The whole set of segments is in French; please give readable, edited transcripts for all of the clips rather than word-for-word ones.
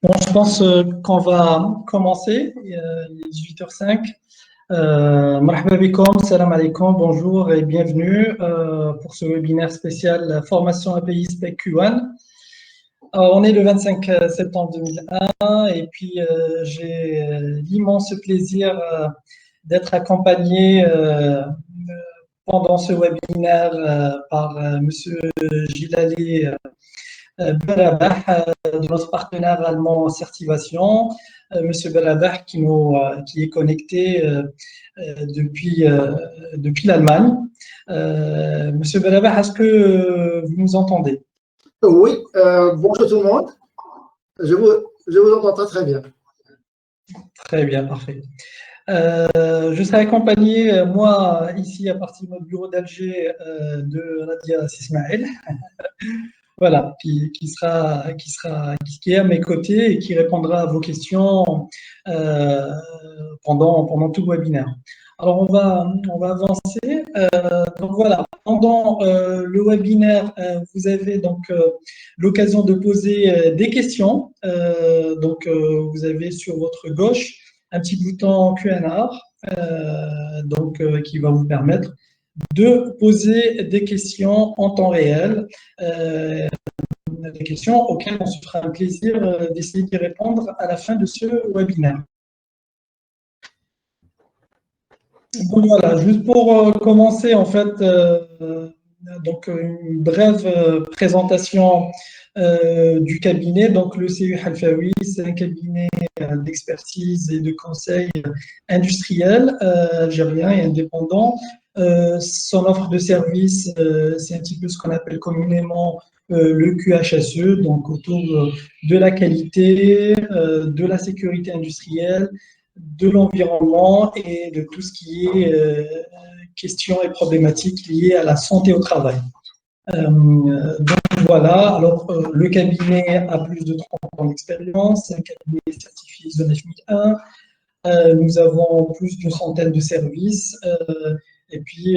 Bon, je pense qu'on va commencer. Il est 18h05. Marhaba bikoum, salam alaikum, bonjour et bienvenue pour ce webinaire spécial Formation API Spec Q1. On est le 25 septembre 2001 et puis j'ai l'immense plaisir d'être accompagné pendant ce webinaire par Monsieur Gilali Belabah, de notre partenaire allemand Certivation, Monsieur Belabah qui est connecté depuis l'Allemagne. Monsieur Belabah, est-ce que vous nous entendez? Oui, bonjour tout le monde. Je vous entends très bien. Très bien, parfait. Je serai accompagné, moi, ici, à partir de notre bureau d'Alger, de Nadia Sismaël. Voilà, qui est à mes côtés et qui répondra à vos questions pendant tout le webinaire. Alors, on va avancer. Donc voilà, pendant le webinaire, vous avez donc l'occasion de poser des questions. Vous avez sur votre gauche un petit bouton Q&A qui va vous permettre de poser des questions en temps réel. Des questions auxquelles on se fera un plaisir d'essayer d'y répondre à la fin de ce webinaire. Donc voilà, juste pour commencer, en fait, donc une brève présentation du cabinet. Donc le CU Halfaoui, c'est un cabinet d'expertise et de conseil industriel algérien et indépendant. Son offre de service, c'est un petit peu ce qu'on appelle communément le QHSE, donc autour de la qualité, de la sécurité industrielle, de l'environnement et de tout ce qui est questions et problématiques liées à la santé au travail. Donc voilà, alors le cabinet a plus de 30 ans d'expérience, c'est un cabinet certifié ISO 9001. Nous avons plus d'une centaine de services et puis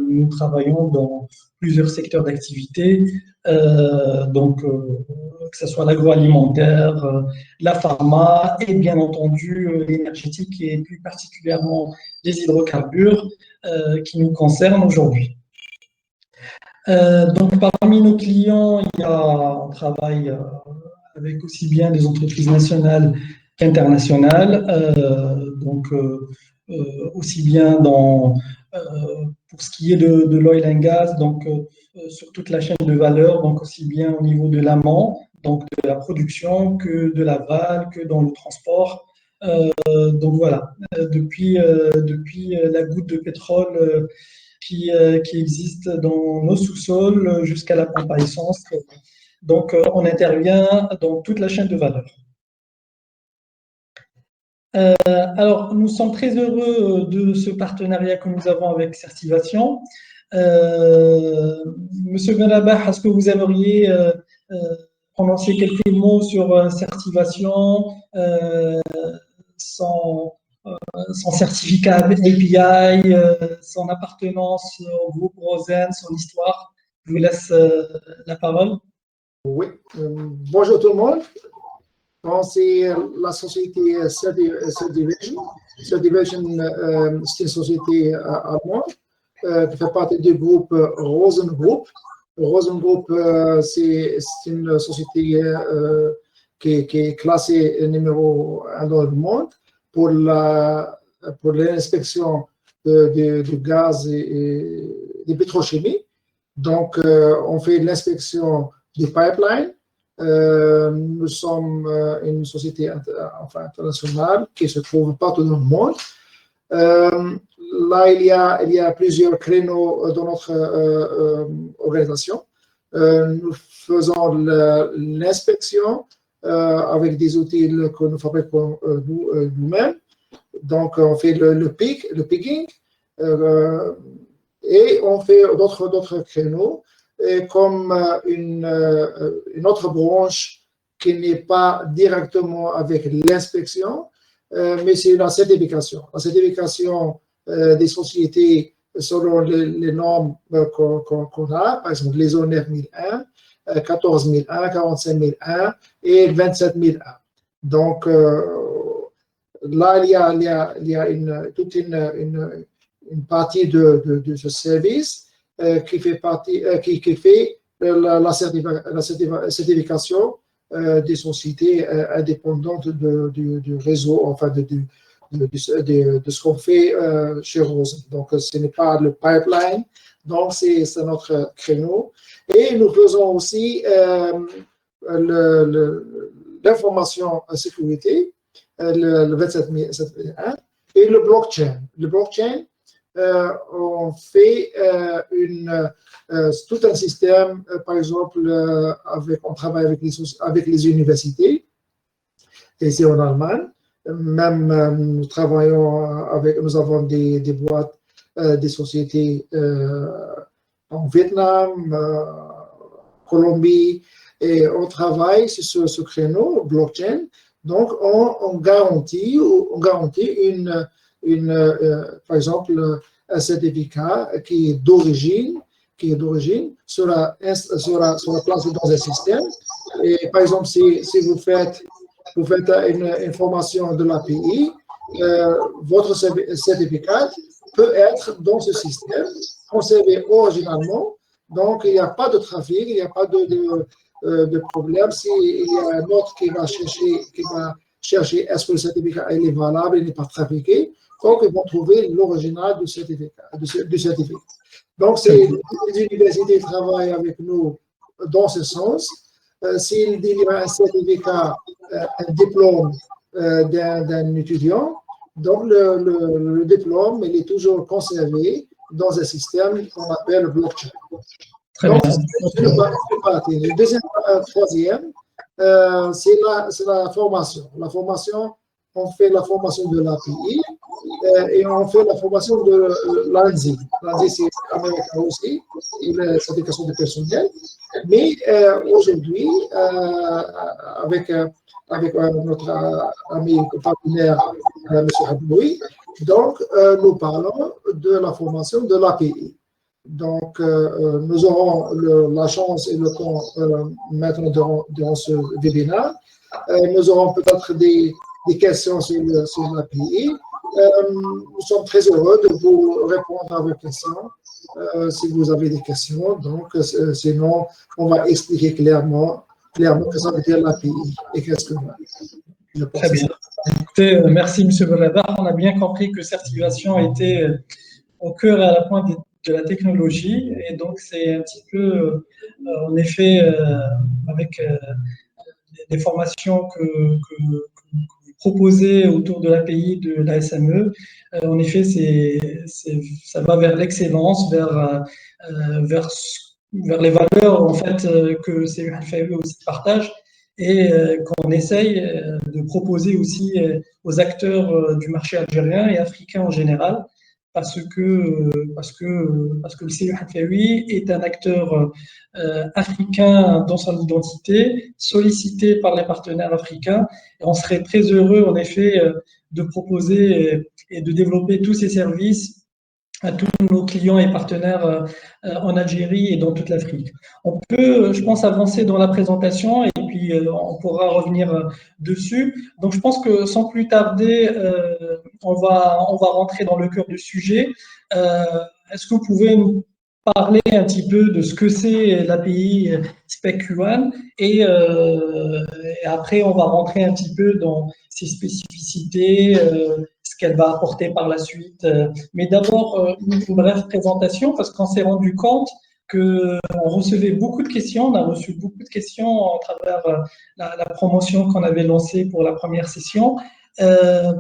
nous travaillons dans plusieurs secteurs d'activité, que ce soit l'agroalimentaire, la pharma et bien entendu l'énergétique et plus particulièrement les hydrocarbures qui nous concernent aujourd'hui. Donc parmi nos clients, on travaille avec aussi bien des entreprises nationales qu'internationales, aussi bien pour ce qui est de l'oil and gas, sur toute la chaîne de valeur, donc aussi bien au niveau de l'amont, donc de la production, que de l'aval, que dans le transport. Donc voilà, depuis la goutte de pétrole qui existe dans nos sous-sols jusqu'à la pompe à essence. Donc, on intervient dans toute la chaîne de valeur. Alors, nous sommes très heureux de ce partenariat que nous avons avec Certivation. Monsieur Belabah, est-ce que vous aimeriez prononcer quelques mots sur Certivation, son certificat API, son appartenance au groupe Rosen, son histoire? Je vous laisse la parole. Oui, bonjour tout le monde. C'est la société Cerdivision. Cerdivision, c'est une société allemande qui fait partie du groupe Rosen Group. Rosen Group, c'est une société qui est classée numéro 1 dans le monde pour l'inspection du gaz et des pétrochimies. Donc, on fait l'inspection du pipeline. Nous sommes une société internationale qui se trouve partout dans le monde. Là, il y a plusieurs créneaux dans notre organisation. Nous faisons l'inspection avec des outils que nous fabriquons nous-mêmes. Donc, on fait le picking et on fait d'autres créneaux comme une autre branche qui n'est pas directement avec l'inspection, mais c'est la certification. La certification des sociétés selon les normes qu'on a, par exemple les ISO 9001, 14001, 45001 et 27001. Donc, là, il y a toute une partie de ce service qui fait qui fait la certification des sociétés indépendantes du réseau, enfin de ce qu'on fait chez Rose. Donc, ce n'est pas le pipeline, donc c'est notre créneau. Et nous faisons aussi l'information sécurité, le 27001, et le blockchain. Le blockchain, on fait tout un système, par exemple, on travaille avec les universités, ici en Allemagne. Même nous avons des boîtes, des sociétés en Vietnam, Colombie, et on travaille sur ce créneau blockchain. Donc, on garantit par exemple, un certificat qui est d'origine sera placé dans un système. Et par exemple, si vous faites une information de l'API, votre certificat peut être dans ce système, conservé originalement. Donc, il n'y a pas de trafic, il n'y a pas de problème. S'il y a un autre qui va chercher est-ce que le certificat est valable, il n'est pas trafiqué, donc ils vont trouver l'original du certificat. Donc, les universités travaillent avec nous dans ce sens. S'ils délivrent un certificat, un diplôme d'un étudiant, donc le diplôme il est toujours conservé dans un système qu'on appelle blockchain. Donc, c'est une partie. Le deuxième, troisième, c'est la formation. La formation, on fait la formation de l'API et on fait la formation de l'ANSI. L'ANSI, c'est américain aussi, la certification de personnel. Mais aujourd'hui, avec notre ami partenaire, M. Abdoui, donc nous parlons de la formation de l'API. Donc, nous aurons la chance et le temps maintenant durant ce webinaire. Nous aurons peut-être des questions sur l'API. Nous sommes très heureux de vous répondre à vos questions si vous avez des questions. Donc, sinon, on va expliquer clairement que ça veut dire l'API et qu'est-ce que je pense. Très bien. Écoutez, merci, M. Beradar. On a bien compris que certification était au cœur et à la pointe de la technologie. Et donc, c'est un petit peu, en effet, avec des formations que vous proposez autour de l'API de la SME. En effet, ça va vers l'excellence, vers les valeurs en fait, que CEU Al-Fayoui aussi partage et qu'on essaye de proposer aussi aux acteurs du marché algérien et africain en général, parce que le CEU Al-Fayoui est un acteur africain dans son identité, sollicité par les partenaires africains. Et on serait très heureux, en effet, de proposer et de développer tous ces services à tous nos clients et partenaires en Algérie et dans toute l'Afrique. On peut, je pense, avancer dans la présentation et puis on pourra revenir dessus. Donc, je pense que sans plus tarder, on va rentrer dans le cœur du sujet. Est-ce que vous pouvez nous parler un petit peu de ce que c'est l'API SpecQ1 et après, on va rentrer un petit peu dans ses spécificités, ce qu'elle va apporter par la suite. Mais d'abord, une brève présentation, parce qu'on s'est rendu compte qu'on recevait beaucoup de questions. On a reçu beaucoup de questions à travers la promotion qu'on avait lancée pour la première session,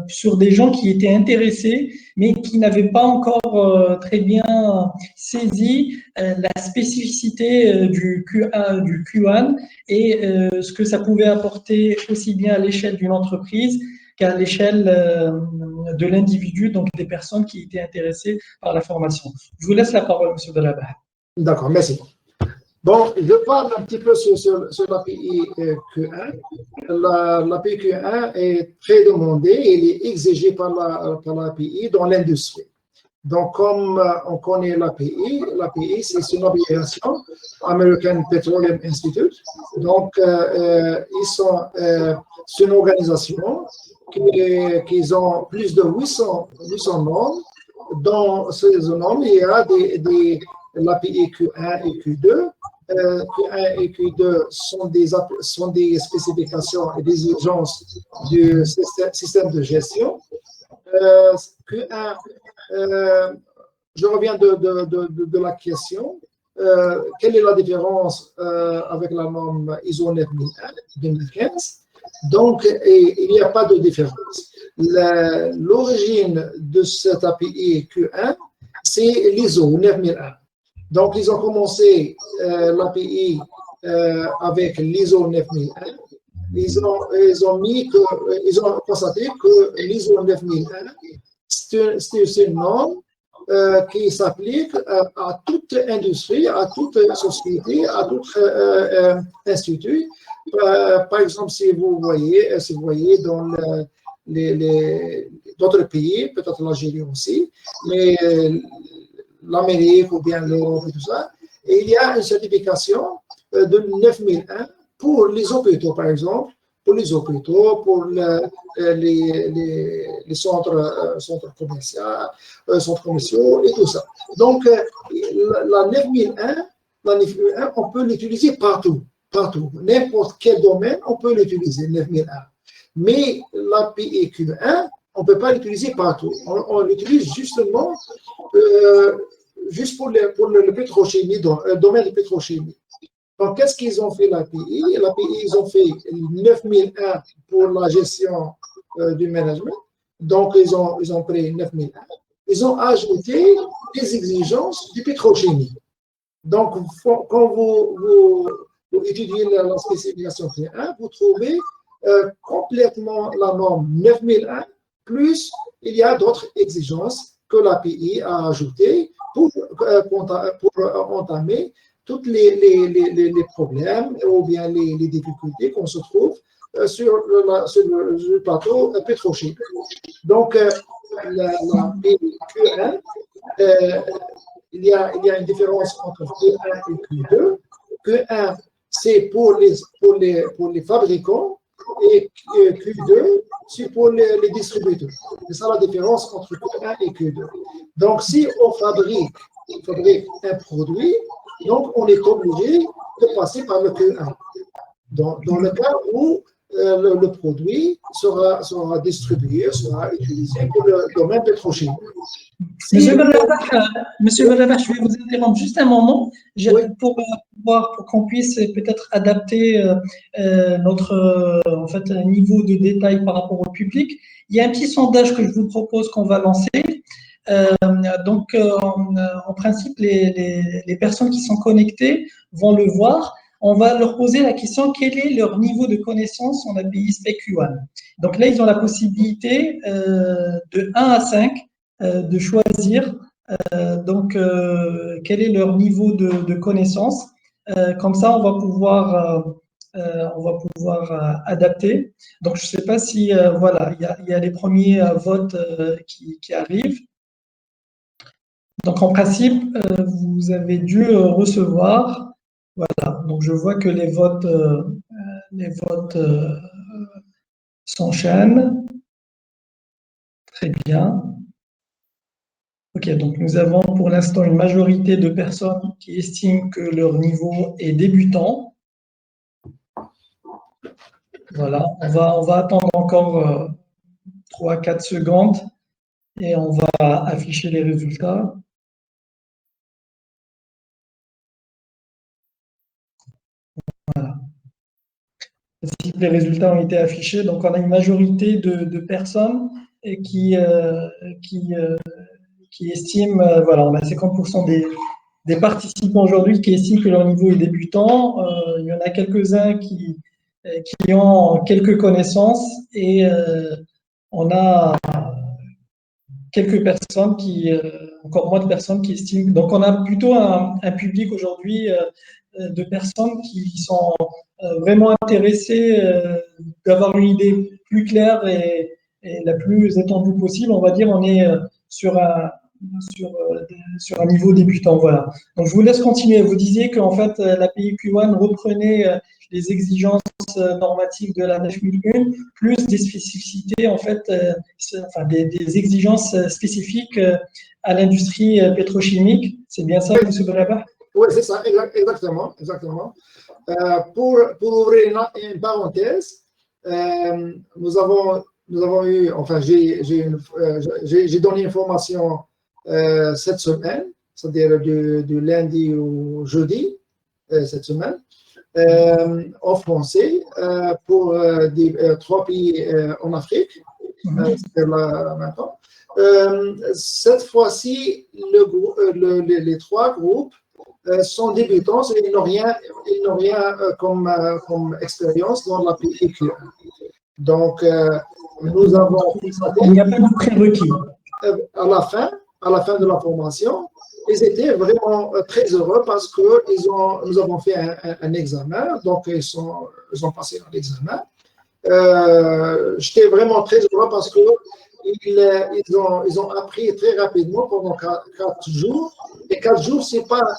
sur des gens qui étaient intéressés, mais qui n'avaient pas encore très bien saisi la spécificité du Q1 et ce que ça pouvait apporter aussi bien à l'échelle d'une entreprise qu'à l'échelle de l'individu, donc des personnes qui étaient intéressées par la formation. Je vous laisse la parole, M. Belabah. D'accord, merci. Bon, je parle un petit peu sur l'API Q1. L'API Q1 est très demandée et elle est exigée par l'API dans l'industrie. Donc, comme on connaît l'API, c'est une abréviation, American Petroleum Institute. Donc, c'est une organisation qui ont plus de 800 membres. Dans ces normes, il y a l'API Q1 et Q2. Q1 et Q2 sont des spécifications et des exigences du système de gestion. Q1, je reviens de la question. Quelle est la différence avec la norme ISO 9001 2015? Donc, il n'y a pas de différence. L'origine de cette API Q1, c'est l'ISO 9001. Donc, ils ont commencé l'API avec l'ISO 9001. Ils ont constaté que l'ISO 9001, c'est une norme qui s'applique à toute industrie, à toute société, à tout institut. Par exemple, si vous voyez dans d'autres pays, peut-être l'Algérie aussi, mais l'Amérique ou bien l'Europe et tout ça, et il y a une certification de 9001 pour les hôpitaux, par exemple, pour les hôpitaux, pour les centres commerciaux et tout ça. Donc, la 9001, on peut l'utiliser partout. N'importe quel domaine, on peut l'utiliser, 9001. Mais l'API Q1, on ne peut pas l'utiliser partout. On l'utilise justement juste pour le pétrochimie, dans le domaine de pétrochimie. Donc, qu'est-ce qu'ils ont fait l'API? L'API, ils ont fait 9001 pour la gestion du management. Donc, ils ont pris 9001. Ils ont ajouté des exigences du pétrochimie. Donc, quand vous étudiez la spécification P1, vous trouvez complètement la norme 9001, plus il y a d'autres exigences que l'API a ajoutées pour entamer tous les problèmes ou bien les difficultés qu'on se trouve sur le plateau pétrochimique. Donc, la Q1, il y a une différence entre Q1 et Q2. Q1, c'est pour les fabricants et Q2, c'est pour les distributeurs. C'est ça la différence entre Q1 et Q2. Donc, si on fabrique un produit, donc on est obligé de passer par le Q1. Dans le cas où le produit sera distribué, sera utilisé pour le domaine pétrochimique. Monsieur Barabach, je vais vous interrompre juste un moment pour qu'on puisse peut-être adapter notre niveau de détail par rapport au public. Il y a un petit sondage que je vous propose qu'on va lancer. En principe, les personnes qui sont connectées vont le voir. On va leur poser la question, quel est leur niveau de connaissance en API SpecQ1? Donc là, ils ont la possibilité de 1 à 5 de choisir quel est leur niveau de connaissance. Comme ça, on va pouvoir adapter. Donc, je ne sais pas si, voilà, il y a les premiers votes qui arrivent. Donc, en principe, vous avez dû recevoir. Voilà, donc je vois que les votes s'enchaînent. Très bien. Ok, donc nous avons pour l'instant une majorité de personnes qui estiment que leur niveau est débutant. Voilà, on va attendre encore 3-4 secondes et on va afficher les résultats. Voilà. Les résultats ont été affichés, donc on a une majorité de personnes qui estiment, voilà, on a 50% des participants aujourd'hui qui estiment que leur niveau est débutant. Il y en a quelques-uns qui ont quelques connaissances et on a quelques personnes encore moins de personnes qui estiment. Donc, on a plutôt un public aujourd'hui de personnes qui sont vraiment intéressées d'avoir une idée plus claire et la plus étendue possible. On va dire, on est sur sur un niveau débutant. Voilà. Donc, je vous laisse continuer. Vous disiez qu'en fait, l'API Q1 reprenait les exigences normatives de la 9001, plus des spécificités, en fait, enfin, des exigences spécifiques à l'industrie pétrochimique. C'est bien ça, M. Benaba? Oui, c'est ça, exactement. Exactement. Pour ouvrir une parenthèse, nous avons eu, enfin, j'ai donné une formation cette semaine, c'est-à-dire du lundi au jeudi, cette semaine, en français, pour 3 pays en Afrique. C'était là maintenant. Cette fois-ci, les 3 groupes sont débutants, ils n'ont rien comme expérience dans l'API Q1. Donc, nous avons... Il n'y a pas de prérequis. À la fin de la formation, ils étaient vraiment très heureux parce que nous avons fait un examen, donc ils ont passé un examen. J'étais vraiment très heureux parce que ils ont appris très rapidement pendant 4 jours. Et 4 jours, c'est pas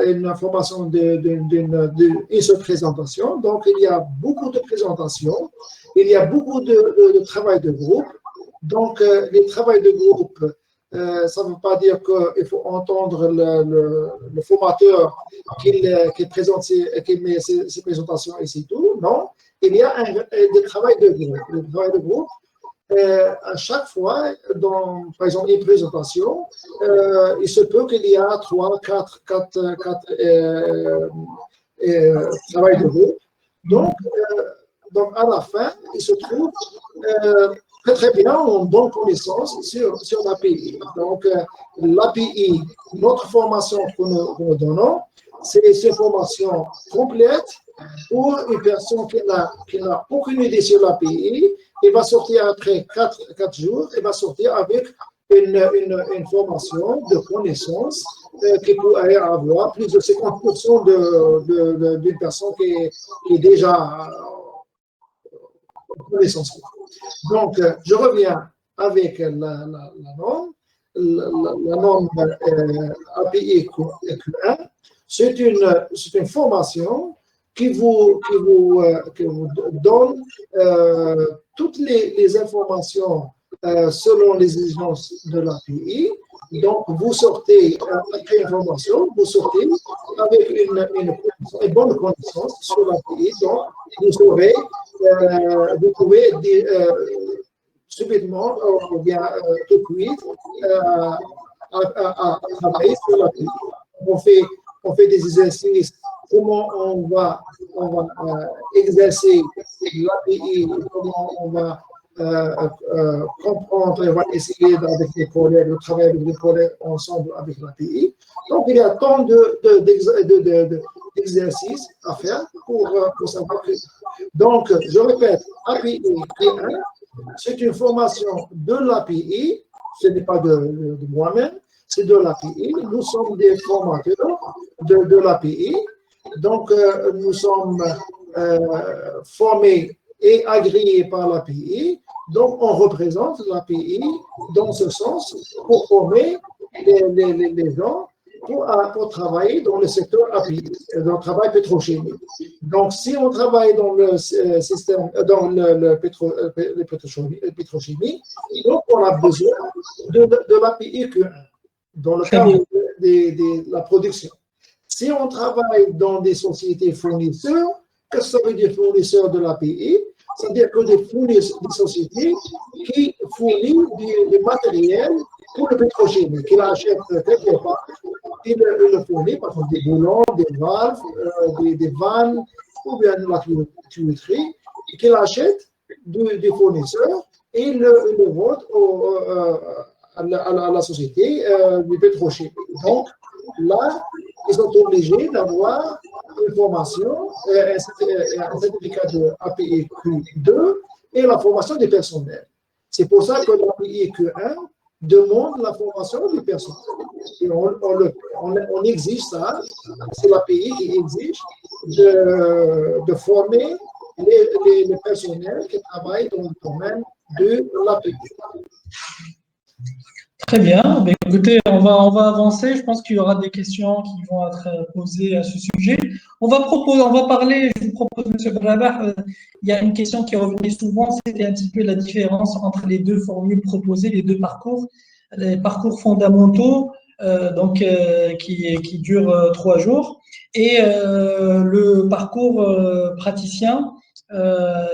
une formation d'une seule présentation. Donc, il y a beaucoup de présentations. Il y a beaucoup de travail de groupe. Donc, les travaux de groupe, ça ne veut pas dire qu'il faut entendre le formateur qui présente qui met ses présentations et c'est tout. Non, il y a des travaux de groupe. Le travail de groupe, à chaque fois, par exemple, une présentation, il se peut qu'il y a 3, 4 travail de groupe. Donc, à la fin, il se trouve très bien en bonne connaissance sur l'API. Donc, l'API, notre formation que nous donnons, c'est une formation complète pour une personne qui n'a aucune idée sur l'API. Il va sortir après 4 jours, il va sortir avec une formation de connaissance qui pourrait avoir plus de 50% d'une personne qui est déjà en connaissance. Donc, je reviens avec la norme API Q1. C'est une formation qui vous donne toutes les informations selon les exigences de l'API. Donc, vous sortez après une formation, vous sortez avec une bonne connaissance sur l'API. Donc, vous pouvez subitement ou bien tout de suite à travailler sur l'API. On fait des exercices, comment on va exercer l'API, comment on va comprendre, on va essayer avec les collègues, de travailler avec les collègues ensemble avec l'API. Donc, il y a tant d'exercices à faire pour savoir que. Donc, je répète, API Q1, c'est une formation de l'API, ce n'est pas de moi-même, c'est de l'API. Nous sommes des formateurs de l'API. Donc, nous sommes formés et agréés par l'API. Donc, on représente l'API dans ce sens pour former les gens pour travailler dans le secteur API, dans le travail pétrochimique. Donc, si on travaille dans le système, dans le pétrochimie, donc on a besoin de l'API Q1 dans le cadre de la production. Si on travaille dans des sociétés fournisseurs, qu'est-ce que ça veut dire fournisseurs de l'API? C'est-à-dire que des sociétés qui fournissent du matériel pour le pétrochimie, qui l'achètent quelque part, qui le fournissent, par exemple des boulons, des valves, des vannes, ou bien de la tuyauterie, qui l'achètent des fournisseurs et le vendent à la société du pétrochimie. Donc, là, ils sont obligés d'avoir une formation, un certificat de API Q2 et la formation du personnel. C'est pour ça que l'API Q1 demande la formation du personnel. Et on exige ça, c'est l'API qui exige de former les personnels qui travaillent dans le domaine de l'API. Très bien. Ben, écoutez, on va avancer. Je pense qu'il y aura des questions qui vont être posées à ce sujet. On va parler, je vous propose, Monsieur Brabah, il y a une question qui revenait souvent, c'était un petit peu la différence entre les deux formules proposées, les deux parcours, les parcours fondamentaux, qui durent 3 jours, et le parcours praticien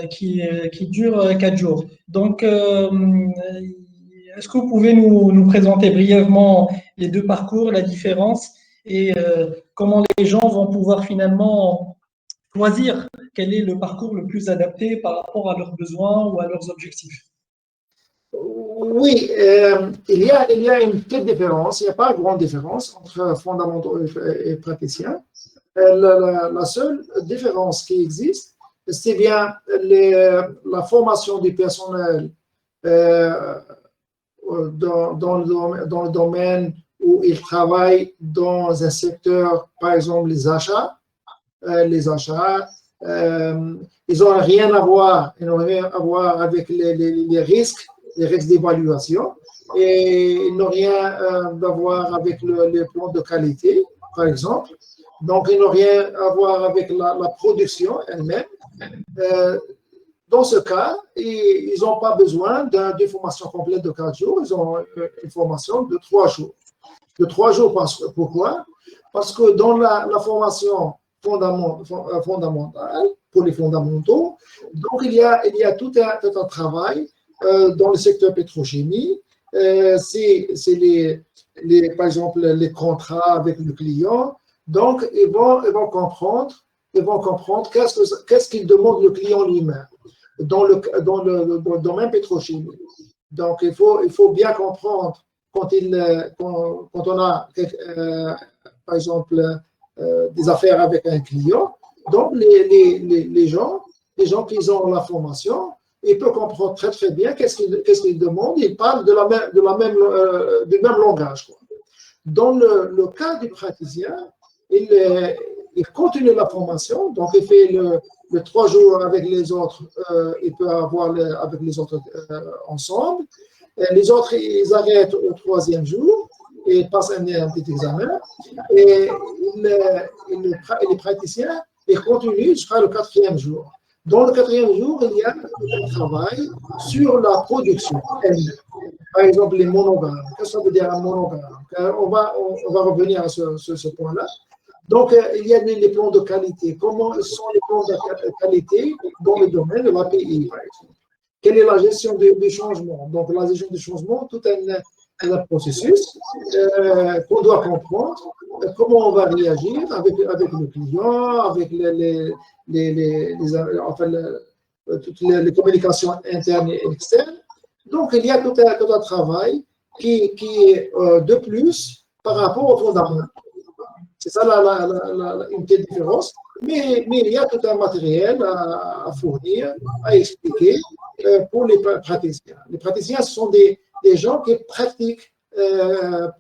qui dure 4 jours. Donc, est-ce que vous pouvez nous présenter brièvement les deux parcours, la différence et comment les gens vont pouvoir finalement choisir quel est le parcours le plus adapté par rapport à leurs besoins ou à leurs objectifs? Oui, il y a une petite différence, il n'y a pas une grande différence entre fondamentaux et praticiens. La seule différence qui existe, c'est bien la formation du personnel dans le domaine où ils travaillent dans un secteur, par exemple les achats. Ils n'ont rien à voir, avec les risques d'évaluation, et ils n'ont rien à voir avec les plans de qualité, par exemple. Donc, ils n'ont rien à voir avec la production elle-même. Dans ce cas, ils n'ont pas besoin d'une formation complète de 4 jours, ils ont une formation de 3 jours. De 3 jours, pourquoi? Parce que dans la formation fondamentale, pour les fondamentaux, donc il y a tout un travail dans le secteur pétrochimie. C'est par exemple les contrats avec le client. Donc, ils vont comprendre qu'est-ce qu'il demande le client lui-même dans le domaine pétrochimique. Donc, il faut bien comprendre quand on a, par exemple, des affaires avec un client. Donc, les gens qui ont la formation, ils peuvent comprendre très, très bien qu'est-ce qu'ils demandent. Ils parlent du même langage, quoi. Dans le cas du praticien, il continue la formation, donc il fait le 3 jours avec les autres, il peut avoir avec les autres ensemble. Et les autres, ils arrêtent au 3e jour et passent un petit examen. Et les praticiens, ils continuent jusqu'à le 4e jour. Dans le 4e jour, il y a un travail sur la production elle-même. Par exemple, les monogrammes. Qu'est-ce que ça veut dire un monogramme? On va revenir à ce point-là. Donc, il y a les plans de qualité. Comment sont les plans de qualité dans le domaine de l'API, par exemple? Quelle est la gestion des changements? Donc, la gestion des changements, tout un processus qu'on doit comprendre. Comment on va réagir avec le client, avec toutes les communications internes et externes. Donc, il y a tout un travail qui est de plus par rapport aux fondamentaux. C'est ça une petite différence. Mais il y a tout un matériel à fournir, à expliquer pour les praticiens. Les praticiens, ce sont des gens qui pratiquent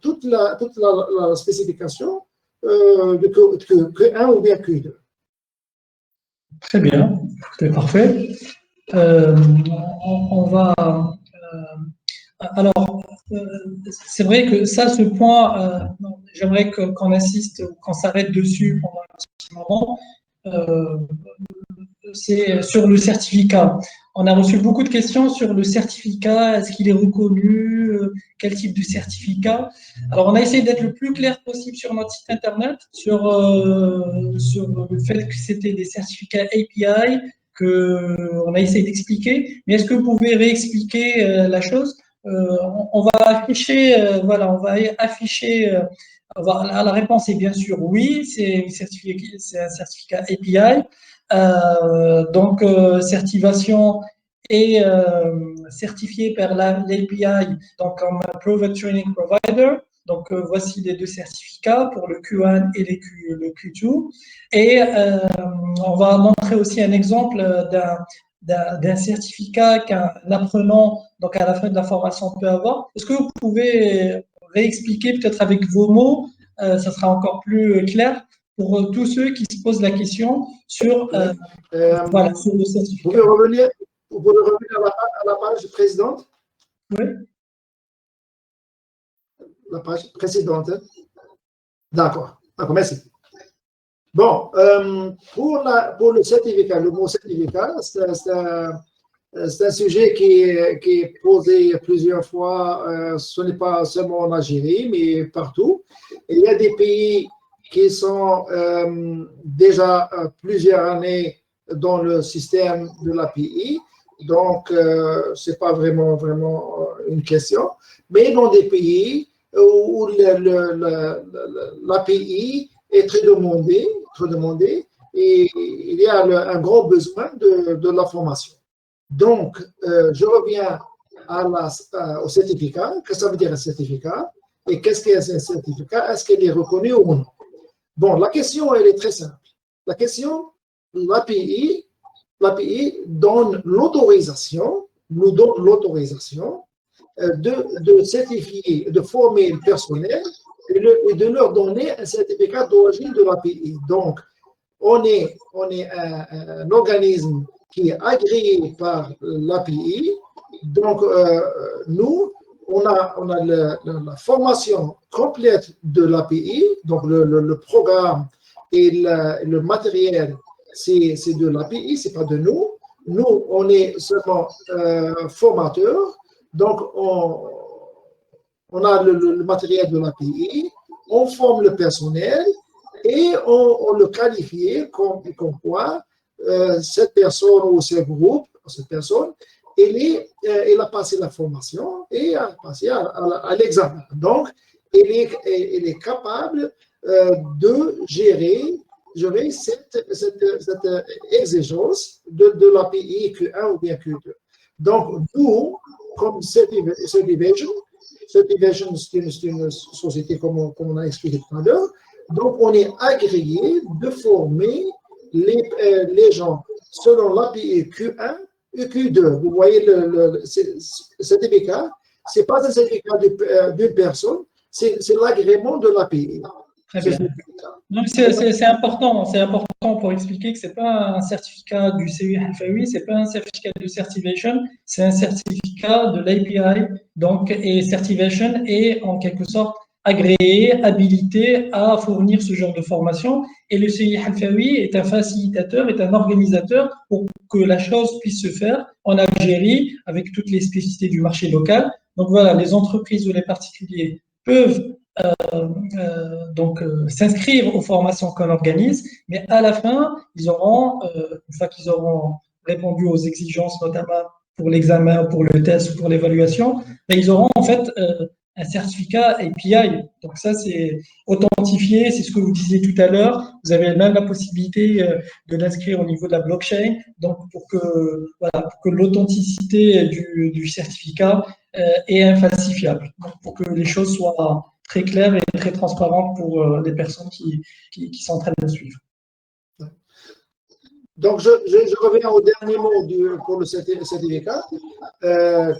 toute la spécification de Q1 ou bien Q2. Très bien, c'est parfait. On va. Alors, c'est vrai que ça, ce point, j'aimerais qu'on insiste, qu'on s'arrête dessus pendant un petit moment. C'est sur le certificat. On a reçu beaucoup de questions sur le certificat. Est-ce qu'il est reconnu? Quel type de certificat? Alors, on a essayé d'être le plus clair possible sur notre site internet, sur le fait que c'était des certificats API, qu'on a essayé d'expliquer. Mais est-ce que vous pouvez réexpliquer la chose? On va afficher, la réponse est bien sûr oui, c'est un certificat API. Certification est certifiée par l'API donc comme Private Training Provider. Donc, voici les deux certificats pour le Q1 et le Q2. Et on va montrer aussi un exemple d'un certificat qu'un apprenant, donc à la fin de la formation, peut avoir. Est-ce que vous pouvez réexpliquer peut-être avec vos mots, ça sera encore plus clair pour tous ceux qui se posent la question sur, sur le certificat. Vous pouvez revenir à la page précédente? Oui. la page précédente. D'accord, merci. Bon, pour le certificat, le mot certificat, c'est un sujet qui est posé plusieurs fois. Ce n'est pas seulement en Algérie, mais partout. Il y a des pays qui sont déjà plusieurs années dans le système de l'API. Donc, ce n'est pas vraiment une question. Mais dans des pays où l'API est très demandée, et il y a un grand besoin de la formation. Donc, je reviens au certificat. Qu'est-ce que ça veut dire un certificat? Et qu'est-ce qu'est un certificat? Est-ce qu'il est reconnu ou non? Bon, la question, elle est très simple. La question, l'API donne l'autorisation, nous donne l'autorisation de certifier, de former le personnel et de leur donner un certificat d'origine de l'API. Donc, on est un organisme qui est agréé par l'API. Donc, nous, on a la formation complète de l'API, donc le programme et le matériel, c'est de l'API, ce n'est pas de nous. Nous, on est seulement formateurs, donc on a le matériel de l'API, on forme le personnel et on le qualifie comme quoi cette personne ou ce groupe, cette personne, elle a passé la formation et a passé à l'examen. Donc, elle est capable de gérer cette exigence de l'API Q1 ou bien Q2. Donc, nous, comme Certivision, c'est une société comme on a expliqué tout à l'heure, donc on est agréé de former les gens selon l'API Q1 et Q2. Vous voyez, le certificat, ce n'est pas un certificat d'une personne, c'est l'agrément de l'API. Très bien. Donc, c'est important pour expliquer que ce n'est pas un certificat du CUI Alfaoui, ce n'est pas un certificat de Certivation, c'est un certificat de l'API. Donc, et Certivation est en quelque sorte agréé, habilité à fournir ce genre de formation. Et le CUI Alfaoui est un facilitateur, est un organisateur pour que la chose puisse se faire en Algérie avec toutes les spécificités du marché local. Donc voilà, les entreprises ou les particuliers peuvent s'inscrire aux formations qu'on organise, mais à la fin, ils auront, une fois qu'ils auront répondu aux exigences, notamment pour l'examen, pour le test ou pour l'évaluation, ils auront en fait un certificat API. Donc ça, c'est authentifié, c'est ce que vous disiez tout à l'heure. Vous avez même la possibilité de l'inscrire au niveau de la blockchain, donc pour que l'authenticité du certificat est infalsifiable, donc pour que les choses soient très claires et très transparentes pour les personnes qui s'entraînent à suivre. Donc, je reviens au dernier mot pour le certificat.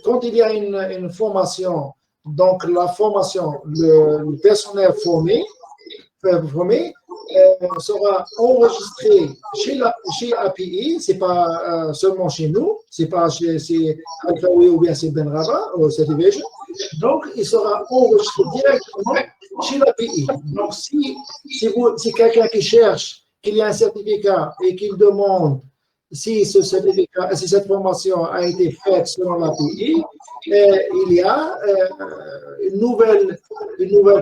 Quand il y a une formation, donc la formation, le personnel formé sera enregistré chez API, ce n'est pas seulement chez nous, ce n'est pas chez Alfaoui ou bien chez Benraba ou Certivation. Donc, il sera enregistré directement chez l'API. Donc, si quelqu'un qui cherche qu'il y a un certificat et qu'il demande si cette formation a été faite selon l'API, il y a une nouvelle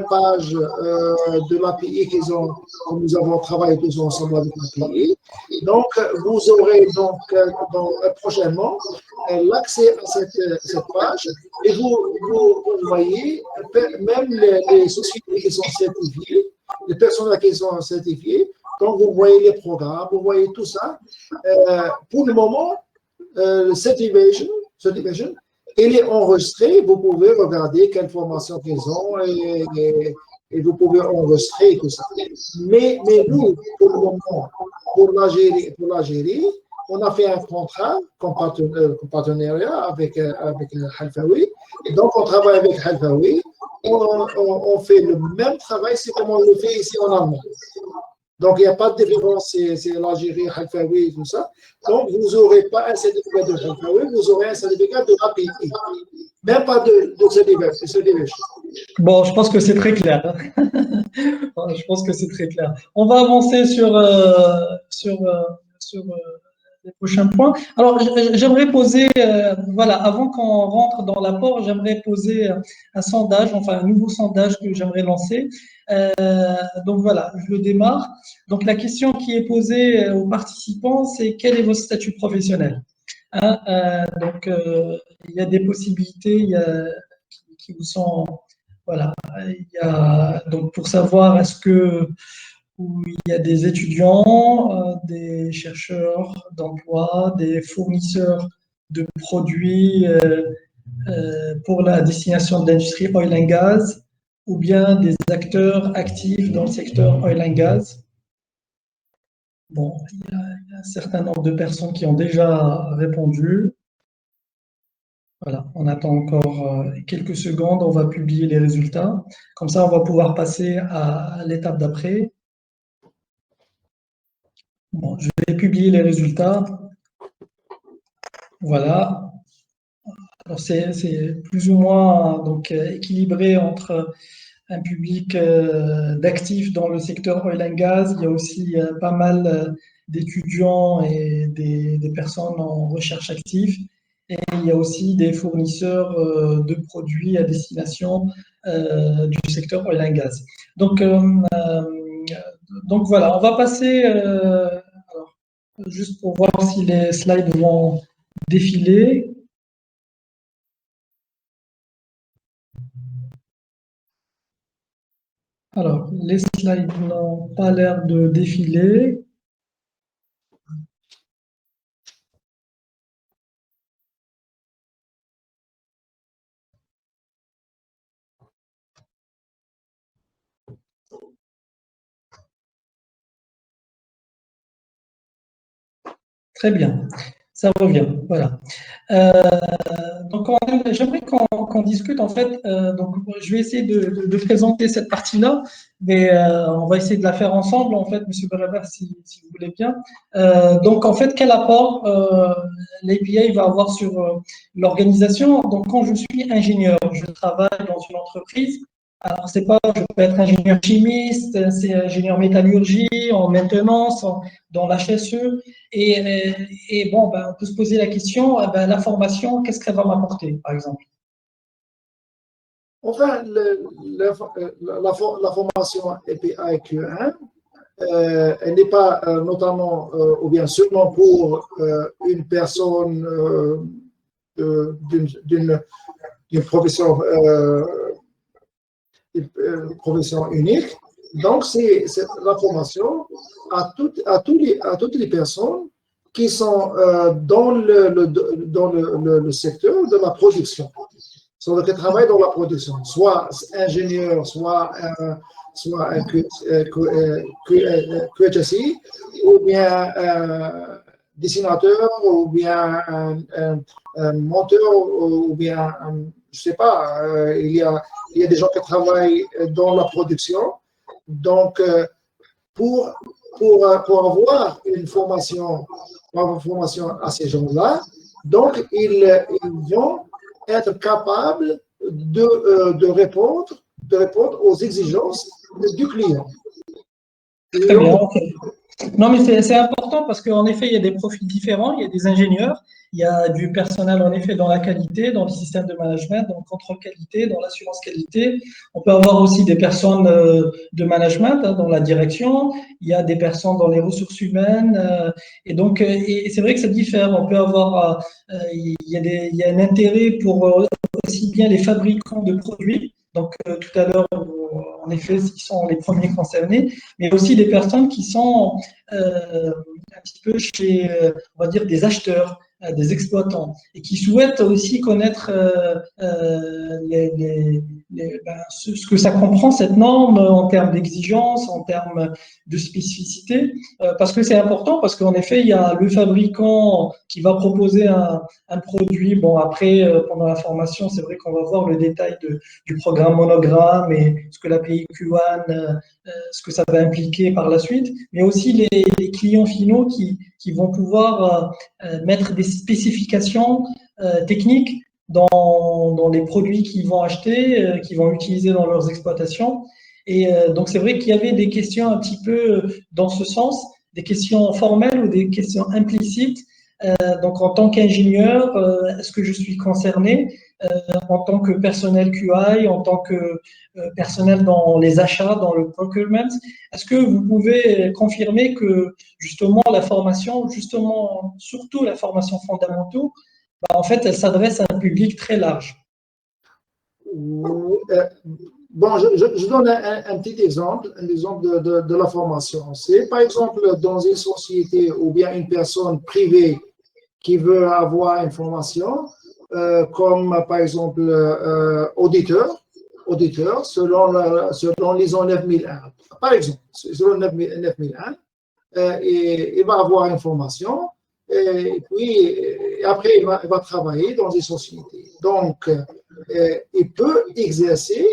page de l'API que nous avons travaillé tous ensemble avec l'API. Donc, vous aurez donc prochainement l'accès à cette page et vous voyez même les sociétés qui sont certifiées, les personnes qui sont certifiées. Donc, vous voyez les programmes, vous voyez tout ça. Pour le moment, Certivation, il est enregistré. Vous pouvez regarder quelle formation qu'ils ont et vous pouvez enregistrer tout ça. Mais nous, pour le moment, pour l'Algérie, on a fait un contrat comme partenariat avec Alfaoui. Donc, on travaille avec Alfaoui. On fait le même travail, c'est comme on le fait ici en Allemagne. Donc, il n'y a pas de différence, c'est l'Algérie, Khalfaoui et tout ça. Donc, vous n'aurez pas un certificat de Khalfaoui, vous aurez un certificat de API. Même pas de certification. Bon, je pense que c'est très clair. Je pense que c'est très clair. On va avancer sur les prochains points. Alors, j'aimerais poser, voilà, avant qu'on rentre dans l'apport, j'aimerais poser un sondage, enfin un nouveau sondage que j'aimerais lancer. Euh, donc voilà, je le démarre. Donc la question qui est posée aux participants, c'est quel est votre statut professionnel? Hein, il y a des possibilités qui vous sont, voilà, il y a, donc pour savoir est-ce que où il y a des étudiants, des chercheurs d'emploi, des fournisseurs de produits pour la destination de l'industrie oil and gas, ou bien des acteurs actifs dans le secteur oil and gas. Bon, il y a un certain nombre de personnes qui ont déjà répondu. Voilà, on attend encore quelques secondes, on va publier les résultats. Comme ça, on va pouvoir passer à l'étape d'après. Bon, je vais publier les résultats. Voilà. Alors, c'est plus ou moins donc, équilibré entre un public d'actifs dans le secteur oil and gas. Il y a aussi pas mal d'étudiants et des personnes en recherche active. Et il y a aussi des fournisseurs de produits à destination du secteur oil and gas. Donc, donc voilà, on va passer, alors, juste pour voir si les slides vont défiler. Alors, les slides n'ont pas l'air de défiler. Très bien, ça revient. Voilà. Donc, j'aimerais qu'on discute en fait. Donc, je vais essayer de présenter cette partie-là, mais on va essayer de la faire ensemble en fait, Monsieur Beraber, si vous voulez bien. Donc, en fait, quel apport l'API va avoir sur l'organisation? Donc, quand je suis ingénieur, je travaille dans une entreprise. Alors, c'est pas, je peux être ingénieur chimiste, c'est ingénieur métallurgie, en maintenance, dans l'HSE. Et bon, ben, on peut se poser la question, ben, la formation, qu'est-ce qu'elle va m'apporter, par exemple? Enfin, la formation EPIQ1, elle n'est pas notamment ou bien seulement pour une personne d'une profession, profession unique. Donc, c'est la formation à toutes les personnes qui sont dans le secteur de la production, qui travaillent dans la production, soit ingénieur, soit un QHSI, ou bien dessinateur, ou bien un monteur, ou bien, je ne sais pas, il y a des gens qui travaillent dans la production. Donc, pour avoir une formation à ces gens-là, donc ils vont être capables de répondre aux exigences du client. Très bien, ok. Non, mais c'est important parce qu'en effet, il y a des profils différents. Il y a des ingénieurs, il y a du personnel, en effet, dans la qualité, dans le système de management, dans le contrôle qualité, dans l'assurance qualité. On peut avoir aussi des personnes de management, hein, dans la direction. Il y a des personnes dans les ressources humaines. Et donc, et c'est vrai que ça diffère. On peut avoir, il y a un intérêt pour aussi bien les fabricants de produits. Donc, tout à l'heure, en effet, ils sont les premiers concernés, mais aussi des personnes qui sont un petit peu chez, on va dire, des acheteurs, des exploitants, et qui souhaitent aussi connaître ce que ça comprend, cette norme, en termes d'exigence, en termes de spécificité, parce que c'est important, parce qu'en effet, il y a le fabricant qui va proposer un produit. Bon, après, pendant la formation, c'est vrai qu'on va voir le détail du programme monogramme et ce que l'API Q1, ce que ça va impliquer par la suite, mais aussi les clients finaux qui vont pouvoir mettre des spécifications techniques dans les produits qu'ils vont acheter, qu'ils vont utiliser dans leurs exploitations. Et donc, c'est vrai qu'il y avait des questions un petit peu dans ce sens, des questions formelles ou des questions implicites. Donc, en tant qu'ingénieur, est-ce que je suis concerné en tant que personnel QI, en tant que personnel dans les achats, dans le procurement? Est-ce que vous pouvez confirmer que justement la formation, justement surtout la formation fondamentale, en fait, elle s'adresse à un public très large? Bon, je donne un petit exemple, de la formation. C'est par exemple dans une société ou bien une personne privée qui veut avoir une formation, comme par exemple auditeur selon l'ISO 9001. Par exemple, selon 9001, et il va avoir une formation et puis après il va travailler dans une société. Donc, il peut exercer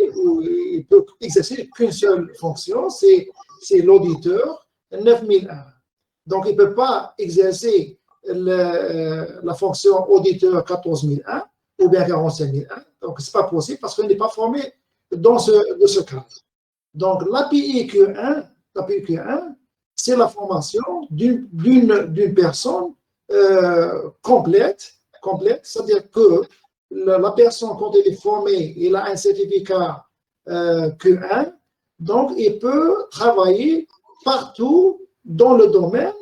qu'une seule fonction, c'est l'auditeur 9001. Donc, il ne peut pas exercer la fonction auditeur 14001 ou bien 45001. Donc, ce n'est pas possible parce qu'il n'est pas formé dans ce cadre. Donc, l'API Q1, c'est la formation d'une personne complète, c'est-à-dire que la personne, quand elle est formée, elle a un certificat Q1, donc il peut travailler partout dans le domaine,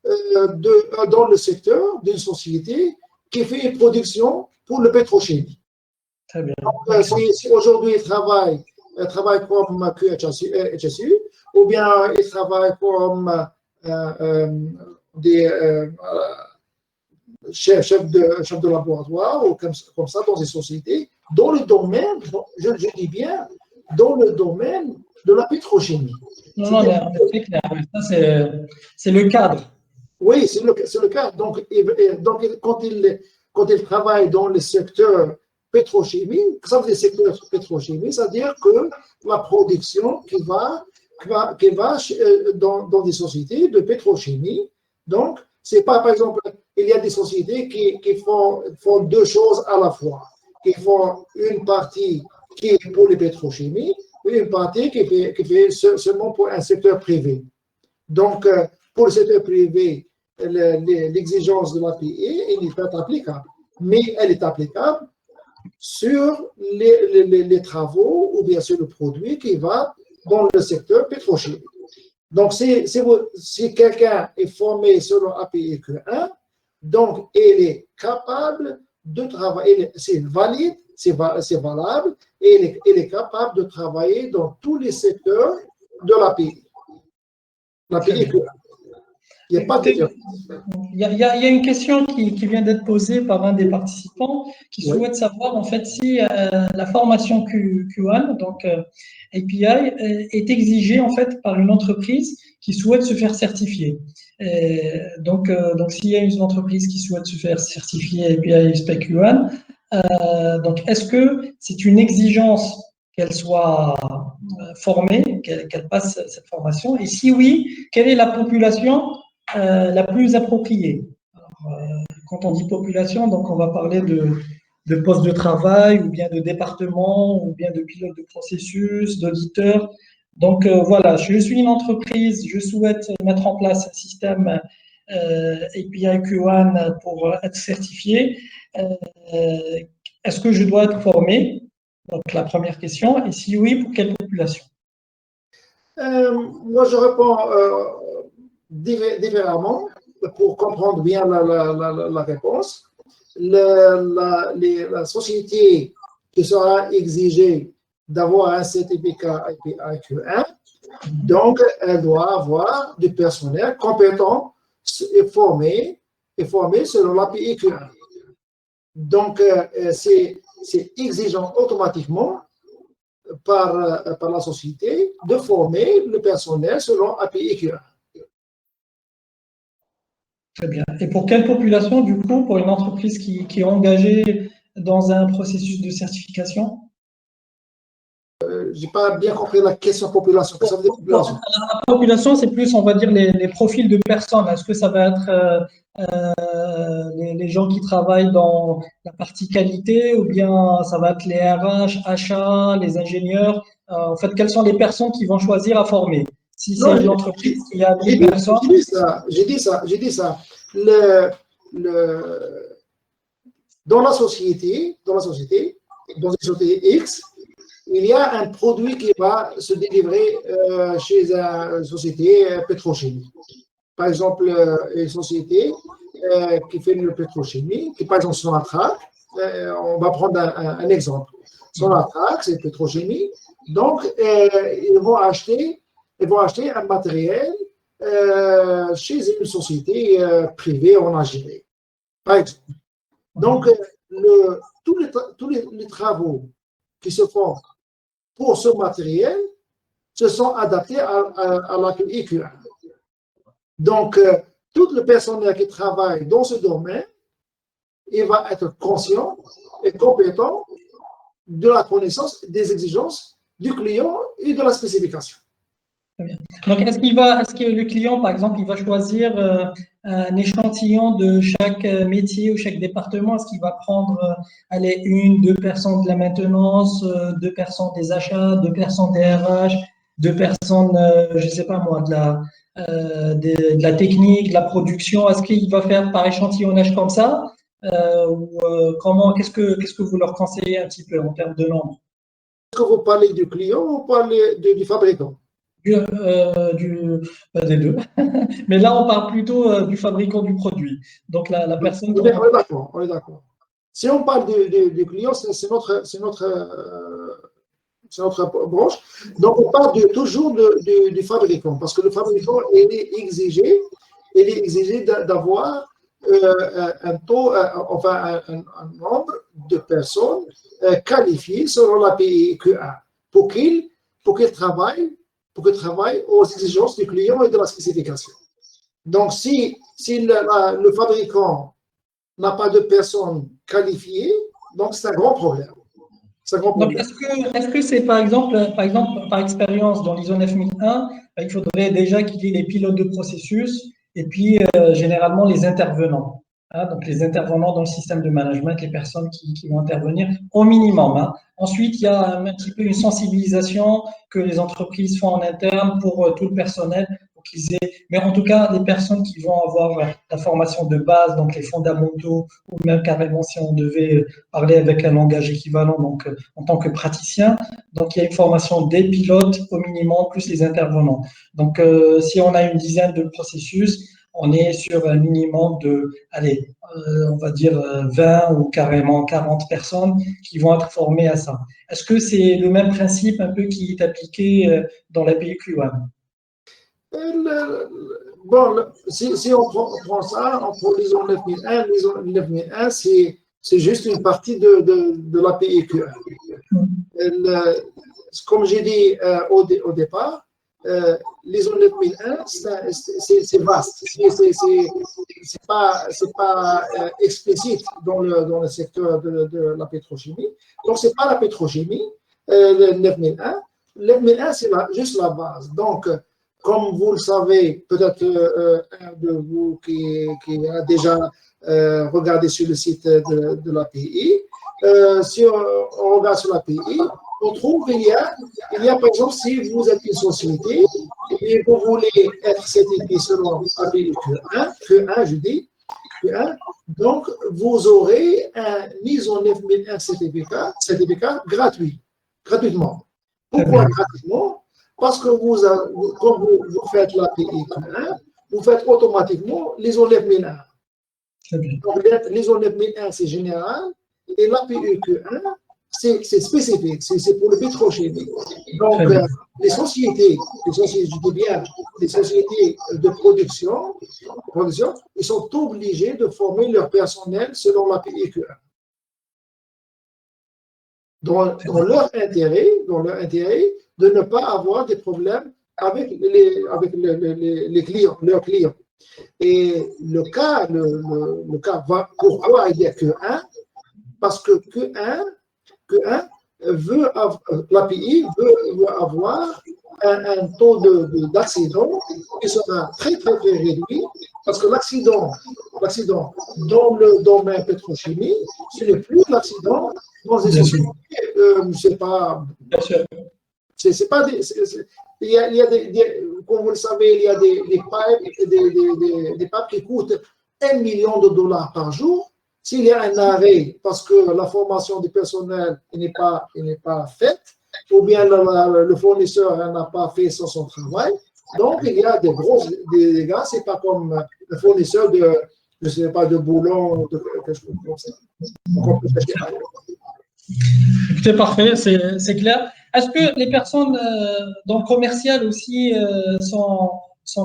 dans le secteur d'une société qui fait une production pour le pétrochimie. Très bien. Donc, si aujourd'hui il travaille comme QHSU, ou bien il travaille comme des chefs de laboratoire, ou comme ça dans des sociétés, dans le domaine, je dis bien, dans le domaine de la pétrochimie. Non, c'est très clair. Ça, c'est le cadre. Oui, c'est le cas. Donc, quand il travaille dans le secteur pétrochimie, ça veut dire secteur pétrochimie, c'est-à-dire que la production qui va dans des sociétés de pétrochimie. Donc, c'est pas, par exemple, il y a des sociétés qui font deux choses à la fois. Qui font une partie qui est pour les pétrochimies et une partie qui fait seulement pour un secteur privé. Donc, pour le secteur privé, l'exigence de l'API, elle n'est pas applicable. Mais elle est applicable sur les travaux ou bien sur le produit qui va dans le secteur pétrochimique. Donc, si quelqu'un est formé selon API Q1, donc il est capable de travailler, c'est valide, c'est valable, et il est capable de travailler dans tous les secteurs de l'API. L'API Q1. Il n'y a pas de différence. Il y a une question qui vient d'être posée par un des participants qui souhaite savoir en fait si la formation Q1, donc API, est exigée en fait par une entreprise qui souhaite se faire certifier. Donc s'il y a une entreprise qui souhaite se faire certifier API Spec Q1, donc est-ce que c'est une exigence qu'elle soit formée, qu'elle passe cette formation? Et si oui, quelle est la population la plus appropriée? Alors, quand on dit population, donc on va parler de postes de travail, ou bien de département, ou bien de pilote de processus, d'auditeur. Donc voilà, je suis une entreprise, je souhaite mettre en place un système API Q1 pour être certifié. Est-ce que je dois être formé? Donc la première question. Et si oui, pour quelle population? Moi, je réponds différemment pour comprendre bien la réponse. La société qui sera exigée d'avoir un certificat IQ1, donc elle doit avoir du personnel compétent et formé selon l'API Q1. Donc, c'est exigeant automatiquement par la société de former le personnel selon API EQA. Très bien. Et pour quelle population, du coup, pour une entreprise qui est engagée dans un processus de certification? Je n'ai pas bien compris la question population. Que ça veut dire population? La population, c'est plus, on va dire, les profils de personnes. Est-ce que ça va être les gens qui travaillent dans la partie qualité ou bien ça va être les RH, achats, les ingénieurs? En fait, quelles sont les personnes qui vont choisir à former? Si c'est Non, une entreprise qui a 1000 personnes. j'ai dit ça. Le, dans la société, dans une société X, il y a un produit qui va se délivrer chez une société pétrochimique. Par exemple, une société qui fait une pétrochimie, qui par exemple Sonatrach, on va prendre un exemple. Sonatrach, c'est une pétrochimie. Donc, ils vont acheter un matériel chez une société privée en Algérie, par exemple. Donc, tous les travaux qui se font pour ce matériel se sont adaptés à l'API EQA. Donc, tout le personnel qui travaille dans ce domaine, il va être conscient et compétent de la connaissance des exigences du client et de la spécification. Donc, est-ce que le client, par exemple, il va choisir un échantillon de chaque métier ou chaque département? Est-ce qu'il va prendre, allez, 1, 2 personnes de la maintenance, 2 personnes des achats, 2 personnes des RH, 2 personnes, je ne sais pas moi, de la technique, de la production? Est-ce qu'il va faire par échantillonnage comme ça? Qu'est-ce que vous leur conseillez un petit peu en termes de nombre? Est-ce que vous parlez du client ou vous parlez du fabricant? Des deux. Mais là, on parle plutôt du fabricant du produit. Donc, la personne On qui. est d'accord, on est d'accord. Si on parle du client, c'est notre branche. Donc, on parle toujours du fabricant, parce que le fabricant, il est exigé d'avoir un taux, enfin un nombre de personnes qualifiées selon l'API QA pour qu'il travaille aux exigences du client et de la spécification. Donc, si le fabricant n'a pas de personnes qualifiées, donc c'est un grand problème. Donc, est-ce que c'est par exemple, par expérience dans l'ISO 9001, il faudrait déjà qu'il y ait les pilotes de processus et puis généralement les intervenants. Hein, donc, les intervenants dans le système de management, les personnes qui vont intervenir au minimum. Hein. Ensuite, il y a un petit peu une sensibilisation que les entreprises font en interne pour tout le personnel. Mais en tout cas, les personnes qui vont avoir la formation de base, donc les fondamentaux, ou même carrément si on devait parler avec un langage équivalent, donc en tant que praticien. Donc, il y a une formation des pilotes au minimum, plus les intervenants. Donc, si on a une dizaine de processus, on est sur un minimum de, allez, on va dire 20 ou carrément 40 personnes qui vont être formées à ça. Est-ce que c'est le même principe un peu qui est appliqué dans la PQA? Bon, si on prend ça, on prend l'ISO 9001, l'ISO 9001, c'est juste une partie de l'API QA. Comme j'ai dit au départ, l'ISO 9001, c'est vaste. C'est pas explicite dans le secteur de la pétrochimie. Donc, c'est pas la pétrochimie, le 9001. Le 9001, c'est juste la base. Donc, comme vous le savez, peut-être un de vous qui a déjà regardé sur le site de l'API, si on regarde sur l'API, on trouve qu'il y a par exemple, si vous êtes une société et vous voulez être certifié selon API Q1, je dis, Q1, donc vous aurez un ISO 9001 certificat gratuitement. Pourquoi gratuitement? Parce que quand vous faites l'API Q1, vous faites automatiquement l'ISO 9001. Donc, l'ISO 9001, c'est général, et l'API Q1, c'est spécifique, c'est pour le pétrochimie. Donc, les sociétés, je dis bien, les sociétés de production, ils sont obligés de former leur personnel selon l'API Q1. dans leur intérêt de ne pas avoir des problèmes avec les clients, leurs clients. Et le cas pourquoi il n'y a que un? Parce que un l'API veut avoir un taux d'accident qui sera très, très, très réduit, parce que l'accident dans le domaine pétrochimie, ce n'est plus l'accident dans les sociétés, c'est pas il y a comme vous le savez, il y a des pipes qui coûtent $1 million par jour. S'il y a un arrêt parce que la formation du personnel n'est pas faite, ou bien le fournisseur n'a pas fait son travail, donc il y a des gros dégâts. Ce n'est pas comme le fournisseur je ne sais pas, de boulons ou de quelque chose comme ça. C'est parfait, c'est clair. Est-ce que les personnes commerciales aussi sont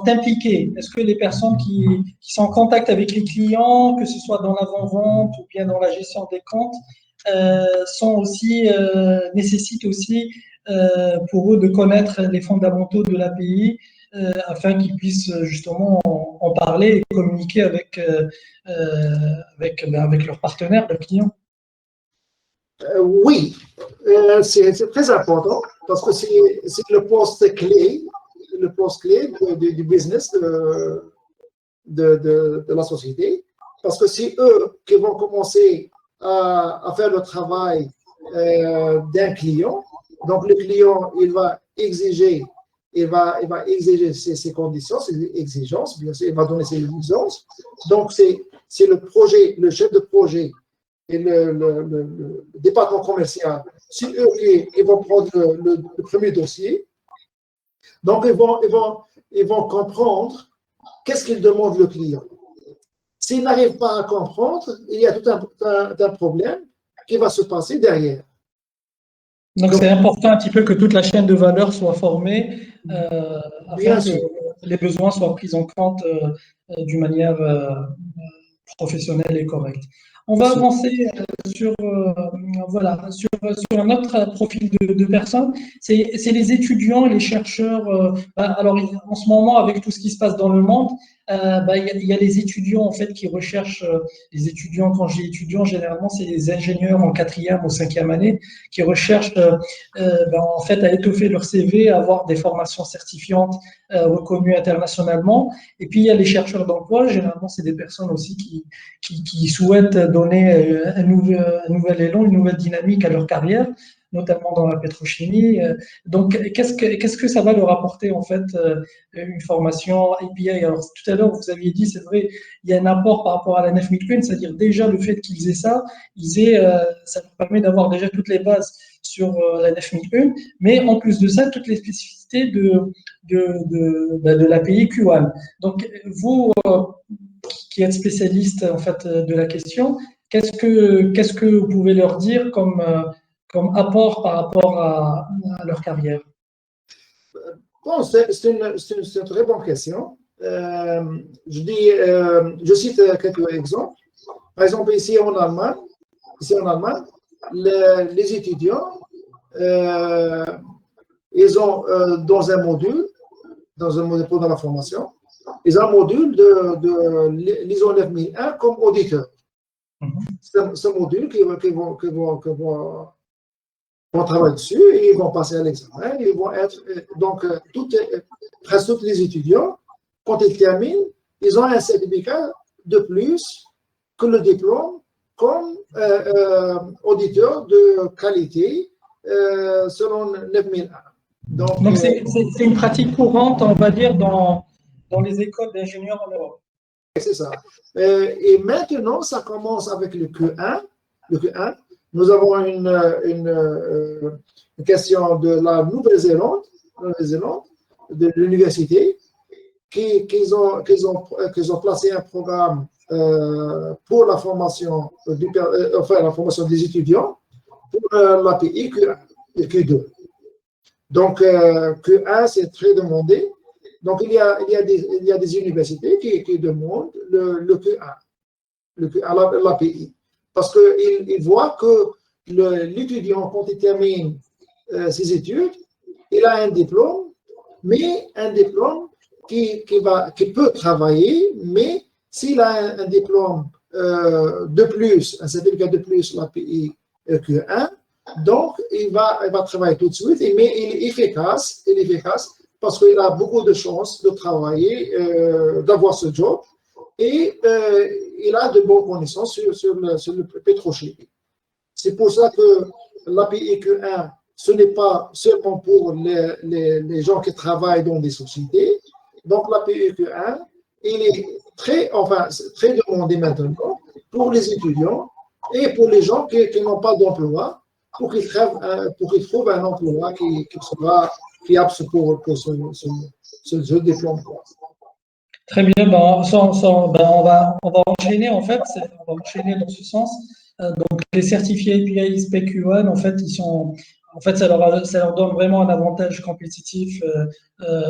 impliquées? Est-ce que les personnes qui sont en contact avec les clients, que ce soit dans l'avant-vente ou bien dans la gestion des comptes, nécessitent aussi pour eux de connaître les fondamentaux de l'API afin qu'ils puissent justement en parler et communiquer avec leurs partenaires, leurs clients? Oui, c'est très important parce que c'est le poste clé du business de la société. Parce que c'est eux qui vont commencer à faire le travail d'un client. Donc, le client, il va exiger ses conditions, ses exigences, bien sûr, il va donner ses exigences. Donc, c'est le chef de projet et le département commercial, c'est eux qui vont prendre le premier dossier. Donc, ils vont comprendre qu'est-ce qu'il demande le client. S'ils n'arrivent pas à comprendre, il y a tout un problème qui va se passer derrière. Donc, c'est important un petit peu que toute la chaîne de valeur soit formée afin que les besoins soient pris en compte d'une manière professionnelle et correcte. On va avancer sur un autre profil de personnes. C'est les étudiants et les chercheurs. Alors, en ce moment, avec tout ce qui se passe dans le monde, il y a les étudiants en fait qui recherchent. Les étudiants, quand je dis étudiants, généralement, c'est les ingénieurs en 4e ou 5e année qui recherchent en fait à étoffer leur CV, à avoir des formations certifiantes reconnues internationalement. Et puis, il y a les chercheurs d'emploi. Généralement, c'est des personnes aussi qui souhaitent donner un nouvel élan, une nouvelle dynamique à leur carrière, notamment dans la pétrochimie. Donc, qu'est-ce que ça va leur apporter, en fait, une formation API? Alors, tout à l'heure, vous aviez dit, c'est vrai, il y a un apport par rapport à la 9001, c'est-à-dire déjà le fait qu'ils aient ça, ça leur permet d'avoir déjà toutes les bases sur la 9001, mais en plus de ça, toutes les spécificités de l'API Q1. Donc, vous, qui êtes spécialiste en fait de la question, qu'est-ce que vous pouvez leur dire comme apport par rapport à leur carrière? Bon, c'est une très bonne question. Je cite quelques exemples. Par exemple, ici en Allemagne, les étudiants, ils ont dans un module pendant la formation, ils ont un module de l'ISO 9001 comme auditeur. Ce module qu'ils vont travailler dessus et ils vont passer à l'examen. Ils vont être donc presque tous les étudiants, quand ils terminent, ils ont un certificat de plus que le diplôme comme auditeur de qualité selon 9001. Donc c'est une pratique courante, on va dire, dans les écoles d'ingénieurs en Europe. C'est ça. Et maintenant, ça commence avec le Q1. Nous avons une question de la Nouvelle-Zélande, de l'université, qu'ils ont placé un programme pour la formation des étudiants pour l'API Q2. Donc, Q1, c'est très demandé. Donc, il y a des universités qui demandent le Q1, l'API, parce qu'ils voient que l'étudiant, quand il termine ses études, il a un diplôme, mais un diplôme qui peut travailler, mais s'il a un diplôme de plus, un certificat de plus, l'API EQ1, donc il va travailler tout de suite, mais il est efficace parce qu'il a beaucoup de chances de travailler, d'avoir ce job, et il a de bonnes connaissances sur le pétrochimie. C'est pour ça que l'API EQ1, ce n'est pas seulement pour les gens qui travaillent dans des sociétés. Donc, l'API EQ1, il est très demandé maintenant pour les étudiants et pour les gens qui n'ont pas d'emploi, pour qu'ils trouvent un emploi qui sera fiable pour ce diplôme. Très bien, ben, on va enchaîner en fait, on va enchaîner dans ce sens. Donc les certifiés API SPEC-U1, en fait, ça leur donne vraiment un avantage compétitif,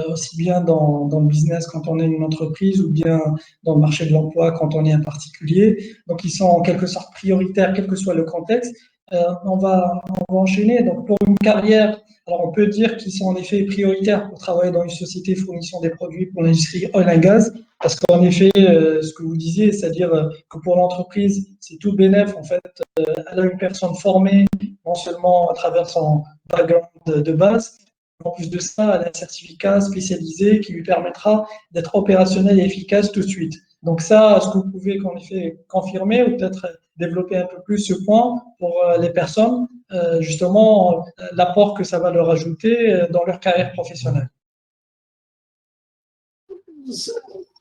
aussi bien dans le business quand on est une entreprise ou bien dans le marché de l'emploi quand on est un particulier. Donc ils sont en quelque sorte prioritaires, quel que soit le contexte. On va enchaîner. Donc pour une carrière, alors on peut dire qu'ils sont en effet prioritaires pour travailler dans une société fournissant des produits pour l'industrie oil and gas, parce qu'en effet, ce que vous disiez, c'est-à-dire que pour l'entreprise, c'est tout bénéf. En fait, elle a une personne formée, non seulement à travers son background de base, en plus de ça, elle a un certificat spécialisé qui lui permettra d'être opérationnel et efficace tout de suite. Donc ça, est-ce que vous pouvez en effet confirmer ou peut-être développer un peu plus ce point pour les personnes, justement, l'apport que ça va leur ajouter dans leur carrière professionnelle?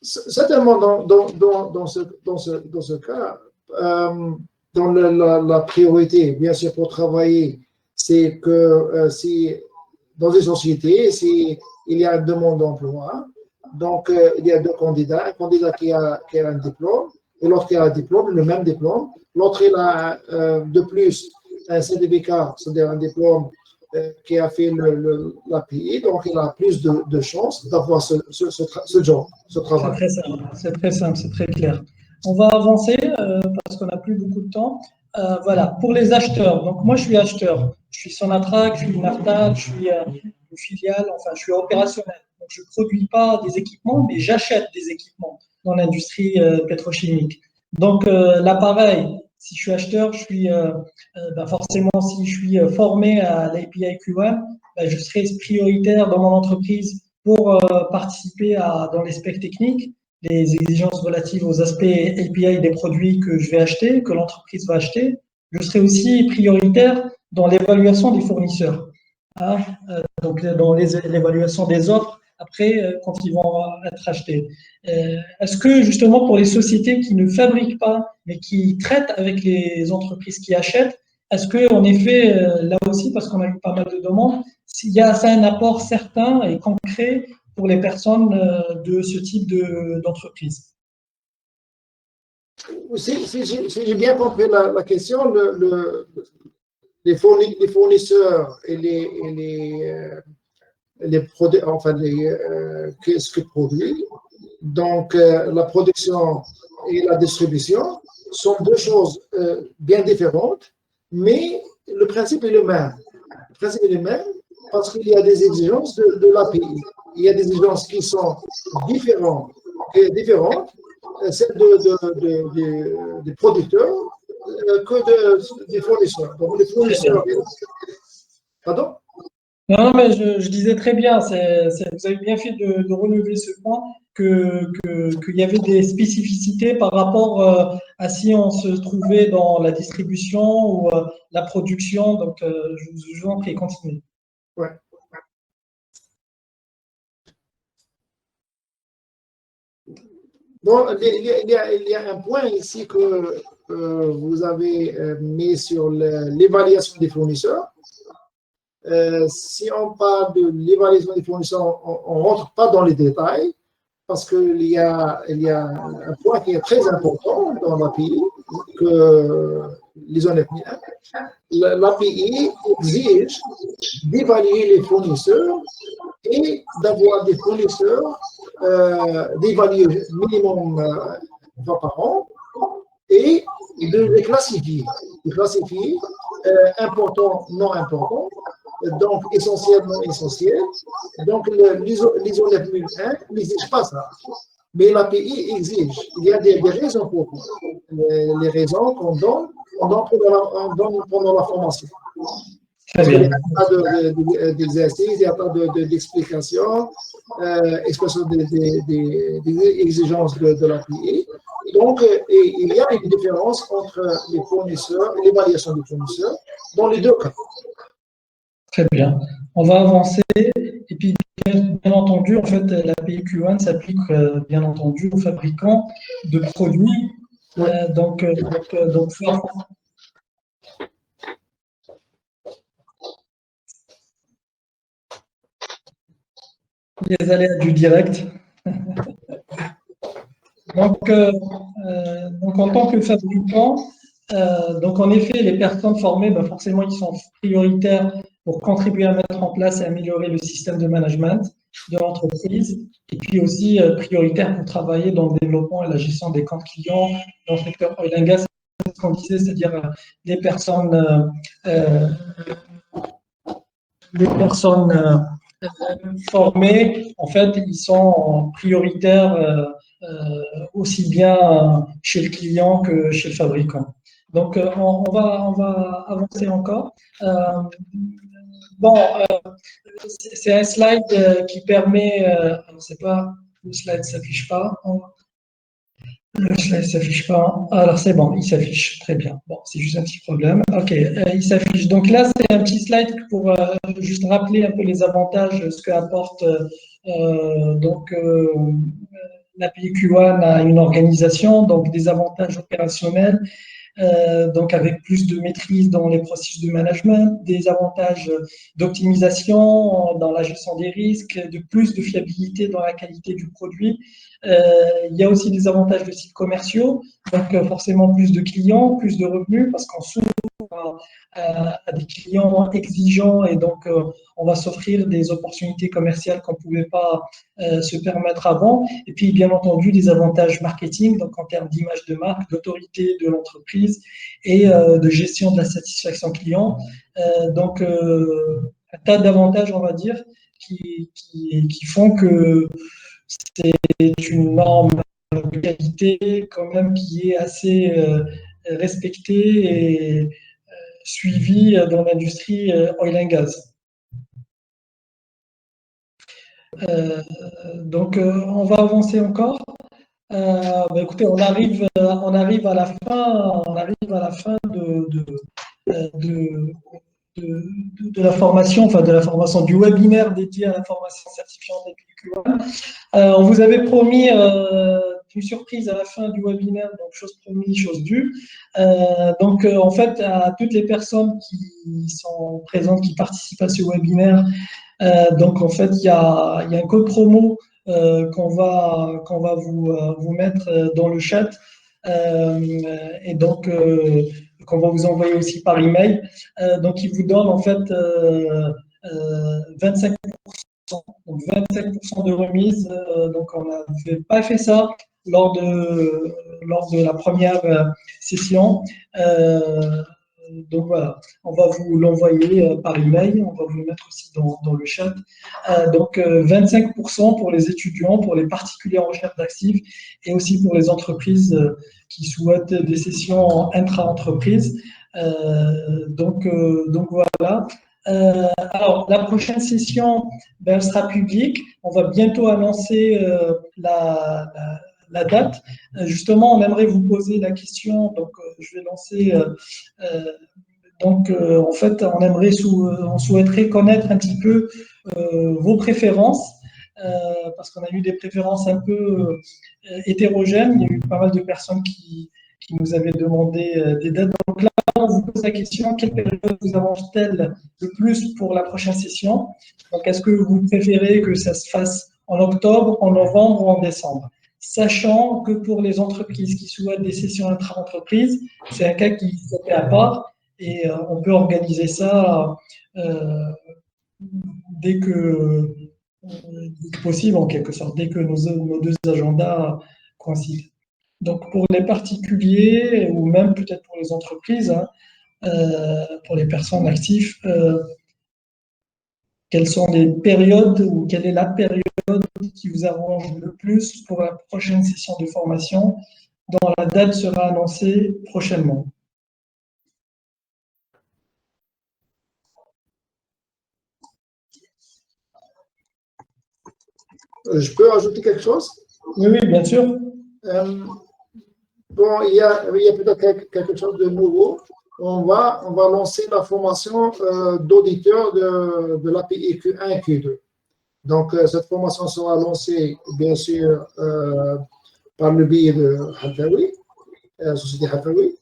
Certainement, dans ce cas, dans la priorité, bien sûr, pour travailler, c'est que si dans une société, s'il y a une demande d'emploi, donc il y a deux candidats, un candidat qui a un diplôme et l'autre qui a un diplôme, le même diplôme. L'autre, il a de plus un certificat, c'est-à-dire un diplôme qui a fait l'API, donc il a plus de chances d'avoir ce job, ce travail. C'est très simple, c'est très clair. On va avancer parce qu'on n'a plus beaucoup de temps. Voilà, pour les acheteurs. Donc moi, je suis acheteur. Je suis Sonatrach, je suis une ARTAD, je suis une filiale, enfin, je suis opérationnel. Donc, je ne produis pas des équipements, mais j'achète des équipements dans l'industrie pétrochimique. Donc, l'appareil, si je suis acheteur, je suis forcément, si je suis formé à l'API Q1, je serai prioritaire dans mon entreprise pour participer dans les specs techniques, les exigences relatives aux aspects API des produits que je vais acheter, que l'entreprise va acheter. Je serai aussi prioritaire dans l'évaluation des fournisseurs, hein, donc dans l'évaluation des offres après quand ils vont être achetés. Est-ce que justement pour les sociétés qui ne fabriquent pas mais qui traitent avec les entreprises qui achètent, est-ce qu'en effet, là aussi, parce qu'on a eu pas mal de demandes, s'il y a un apport certain et concret pour les personnes de ce type d'entreprise? Si j'ai bien compris la question, les fournisseurs et les produits, enfin, qu'est-ce qu'ils produisent. Donc, la production et la distribution sont deux choses bien différentes, mais le principe est le même. Le principe est le même parce qu'il y a des exigences de l'API. Il y a des exigences qui sont différentes, celles des producteurs que des fournisseurs. Donc, les fournisseurs. Pardon? Non, mais je disais très bien, vous avez bien fait de relever ce point, qu'il y avait des spécificités par rapport à si on se trouvait dans la distribution ou la production. Donc, je vous en prie, continuez. Ouais. Bon, il y a un point ici que vous avez mis sur l'évaluation des fournisseurs. Si on parle de l'évaluation des fournisseurs, on ne rentre pas dans les détails parce qu'il y a un point qui est très important dans l'API que les honnêtement, l'API exige d'évaluer les fournisseurs et d'avoir des fournisseurs d'évaluer minimum une fois par an et de les classifier. important, non important, donc essentiel, non essentiel. Donc l'ISO 9001 n'exige pas ça. Mais l'API exige. Il y a des raisons pour les raisons qu'on donne pendant la formation. Très Parce qu'il n'y bien. a pas d'exercice, il n'y a pas d'explication, expression des exigences de l'API. Donc, il y a une différence entre les fournisseurs et l'évaluation des fournisseurs dans les deux cas. Très bien. On va avancer. Et puis, bien entendu, en fait, l'API Q1 s'applique, bien entendu, aux fabricants de produits. Oui. Donc, les aléas du direct. Donc, en tant que fabricant, donc en effet, les personnes formées, ben forcément, ils sont prioritaires pour contribuer à mettre en place et améliorer le système de management de l'entreprise, et puis aussi prioritaires pour travailler dans le développement et la gestion des comptes clients dans le secteur oil and gas, ce qu'on disait, c'est-à-dire les personnes, formés, en fait, ils sont prioritaires aussi bien chez le client que chez le fabricant. Donc, on va avancer encore. Bon, c'est un slide qui permet, c'est pas, le slide ne s'affiche pas. Le slide ne s'affiche pas. Alors, c'est bon, il s'affiche. Très bien. Bon, c'est juste un petit problème. OK, il s'affiche. Donc là, c'est un petit slide pour juste rappeler un peu les avantages, ce qu'apporte l'API Q1 à une organisation, donc des avantages opérationnels, donc avec plus de maîtrise dans les processus de management, des avantages d'optimisation dans la gestion des risques, de plus de fiabilité dans la qualité du produit. Il y a aussi des avantages de sites commerciaux, donc forcément plus de clients, plus de revenus, parce qu'on s'ouvre à des clients exigeants et donc on va s'offrir des opportunités commerciales qu'on ne pouvait pas se permettre avant. Et puis, bien entendu, des avantages marketing, donc en termes d'image de marque, d'autorité de l'entreprise et de gestion de la satisfaction client. Donc, un tas d'avantages, on va dire, qui font que c'est une norme de qualité quand même qui est assez respectée et suivie dans l'industrie oil and gas. Donc, on va avancer encore. Écoutez, on arrive à la fin de la formation, enfin de la formation du webinaire dédié à la formation certifiante API Q1. On vous avait promis une surprise à la fin du webinaire, donc chose promise, chose due. En fait, à toutes les personnes qui sont présentes, qui participent à ce webinaire, donc en fait, il y a un code promo qu'on va vous mettre dans le chat et donc qu'on va vous envoyer aussi par email. Donc, il vous donne en fait 25%, donc 25% de remise. Donc, on n'avait pas fait ça lors de la première session. Donc voilà, on va vous l'envoyer par email, on va vous le mettre aussi dans le chat. Donc 25% pour les étudiants, pour les particuliers en recherche d'actifs et aussi pour les entreprises qui souhaitent des sessions intra-entreprise. Donc voilà. Alors, la prochaine session, elle sera publique. On va bientôt annoncer la date. Justement, on aimerait vous poser la question, donc je vais lancer. En fait, on souhaiterait connaître un petit peu vos préférences, parce qu'on a eu des préférences un peu hétérogènes. Il y a eu pas mal de personnes qui nous avaient demandé des dates. Donc là, on vous pose la question, quelle période vous arrange-t-elle le plus pour la prochaine session? Donc, est-ce que vous préférez que ça se fasse en octobre, en novembre ou en décembre? Sachant que pour les entreprises qui souhaitent des sessions intra-entreprises, c'est un cas qui se fait à part et on peut organiser ça dès que possible, en quelque sorte, dès que nos deux agendas coïncident. Donc, pour les particuliers ou même peut-être pour les entreprises, hein, pour les personnes actives, quelles sont les périodes ou quelle est la période qui vous arrange le plus pour la prochaine session de formation, dont la date sera annoncée prochainement. Je peux ajouter quelque chose? Oui, oui, bien sûr. Bon, il y a peut-être quelque chose de nouveau. On va lancer la formation d'auditeur de l'API Q1 et Q2. Donc, cette formation sera lancée, bien sûr, par le biais de Hafawi, Société Hafawi.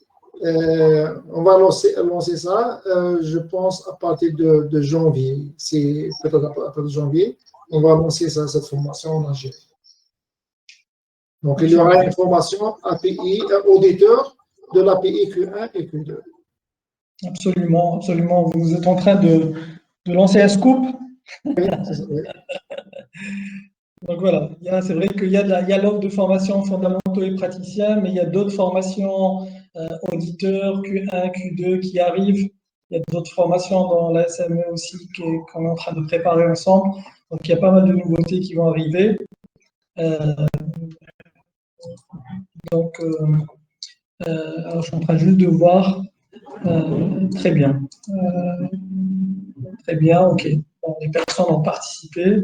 On va lancer ça, je pense, à partir de janvier. C'est peut-être à partir de janvier. On va lancer cette formation en Algérie. Donc, il y aura une formation API, auditeur de l'API Q1 et Q2. Absolument, absolument. Vous êtes en train de lancer un scoop. Oui, c'est ça, oui. Donc voilà, c'est vrai qu'il y a l'offre de formation fondamentaux et praticiens, mais il y a d'autres formations auditeurs, Q1, Q2 qui arrivent. Il y a d'autres formations dans la SME aussi qu'on est en train de préparer ensemble. Donc il y a pas mal de nouveautés qui vont arriver. Alors je suis en train juste de voir. Très bien. Très bien, ok. Bon, les personnes ont participé.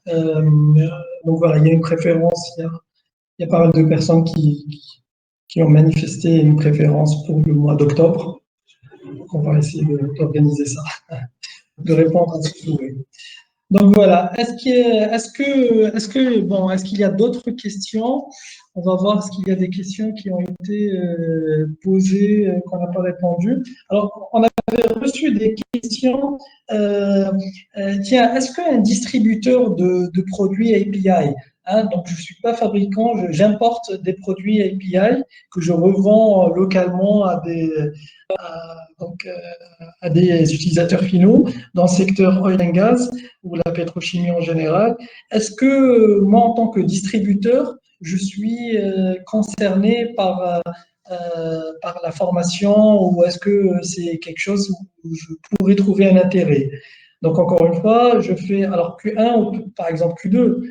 Donc voilà, il y a une préférence. Il y a pas mal de personnes qui ont manifesté une préférence pour le mois d'octobre. On va essayer d'organiser ça, de répondre à ce souhait. Donc voilà, est-ce qu'il y a d'autres questions? On va voir est-ce qu'il y a des questions qui ont été posées, qu'on n'a pas répondu. Alors, on avait reçu des questions. Tiens, est-ce qu'un distributeur de produits API, donc je ne suis pas fabricant, j'importe des produits API que je revends localement à des utilisateurs finaux dans le secteur oil and gas ou la pétrochimie en général. Est-ce que moi, en tant que distributeur, je suis concerné par la formation ou est-ce que c'est quelque chose où je pourrais trouver un intérêt? Donc, encore une fois, je fais alors Q1 ou par exemple Q2.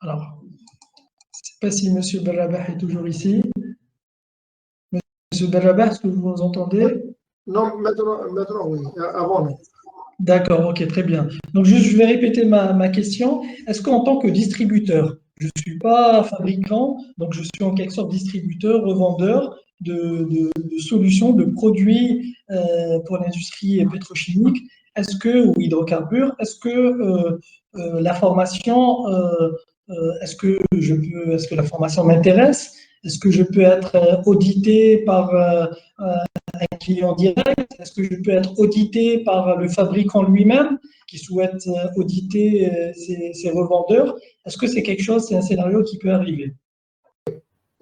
Alors, je ne sais pas si M. Berrabah est toujours ici. M. Berrabah, est-ce que vous nous entendez? Non, maintenant oui. Avant, non. D'accord, ok, très bien. Donc, juste, je vais répéter ma question. Est-ce qu'en tant que distributeur, je ne suis pas fabricant, donc je suis en quelque sorte distributeur, revendeur de solutions, de produits pour l'industrie pétrochimique, ou hydrocarbures, la formation, est-ce que la formation m'intéresse? Est-ce que je peux être audité par un client direct? Est-ce que je peux être audité par le fabricant lui-même qui souhaite auditer ses revendeurs? Est-ce que c'est quelque chose, c'est un scénario qui peut arriver?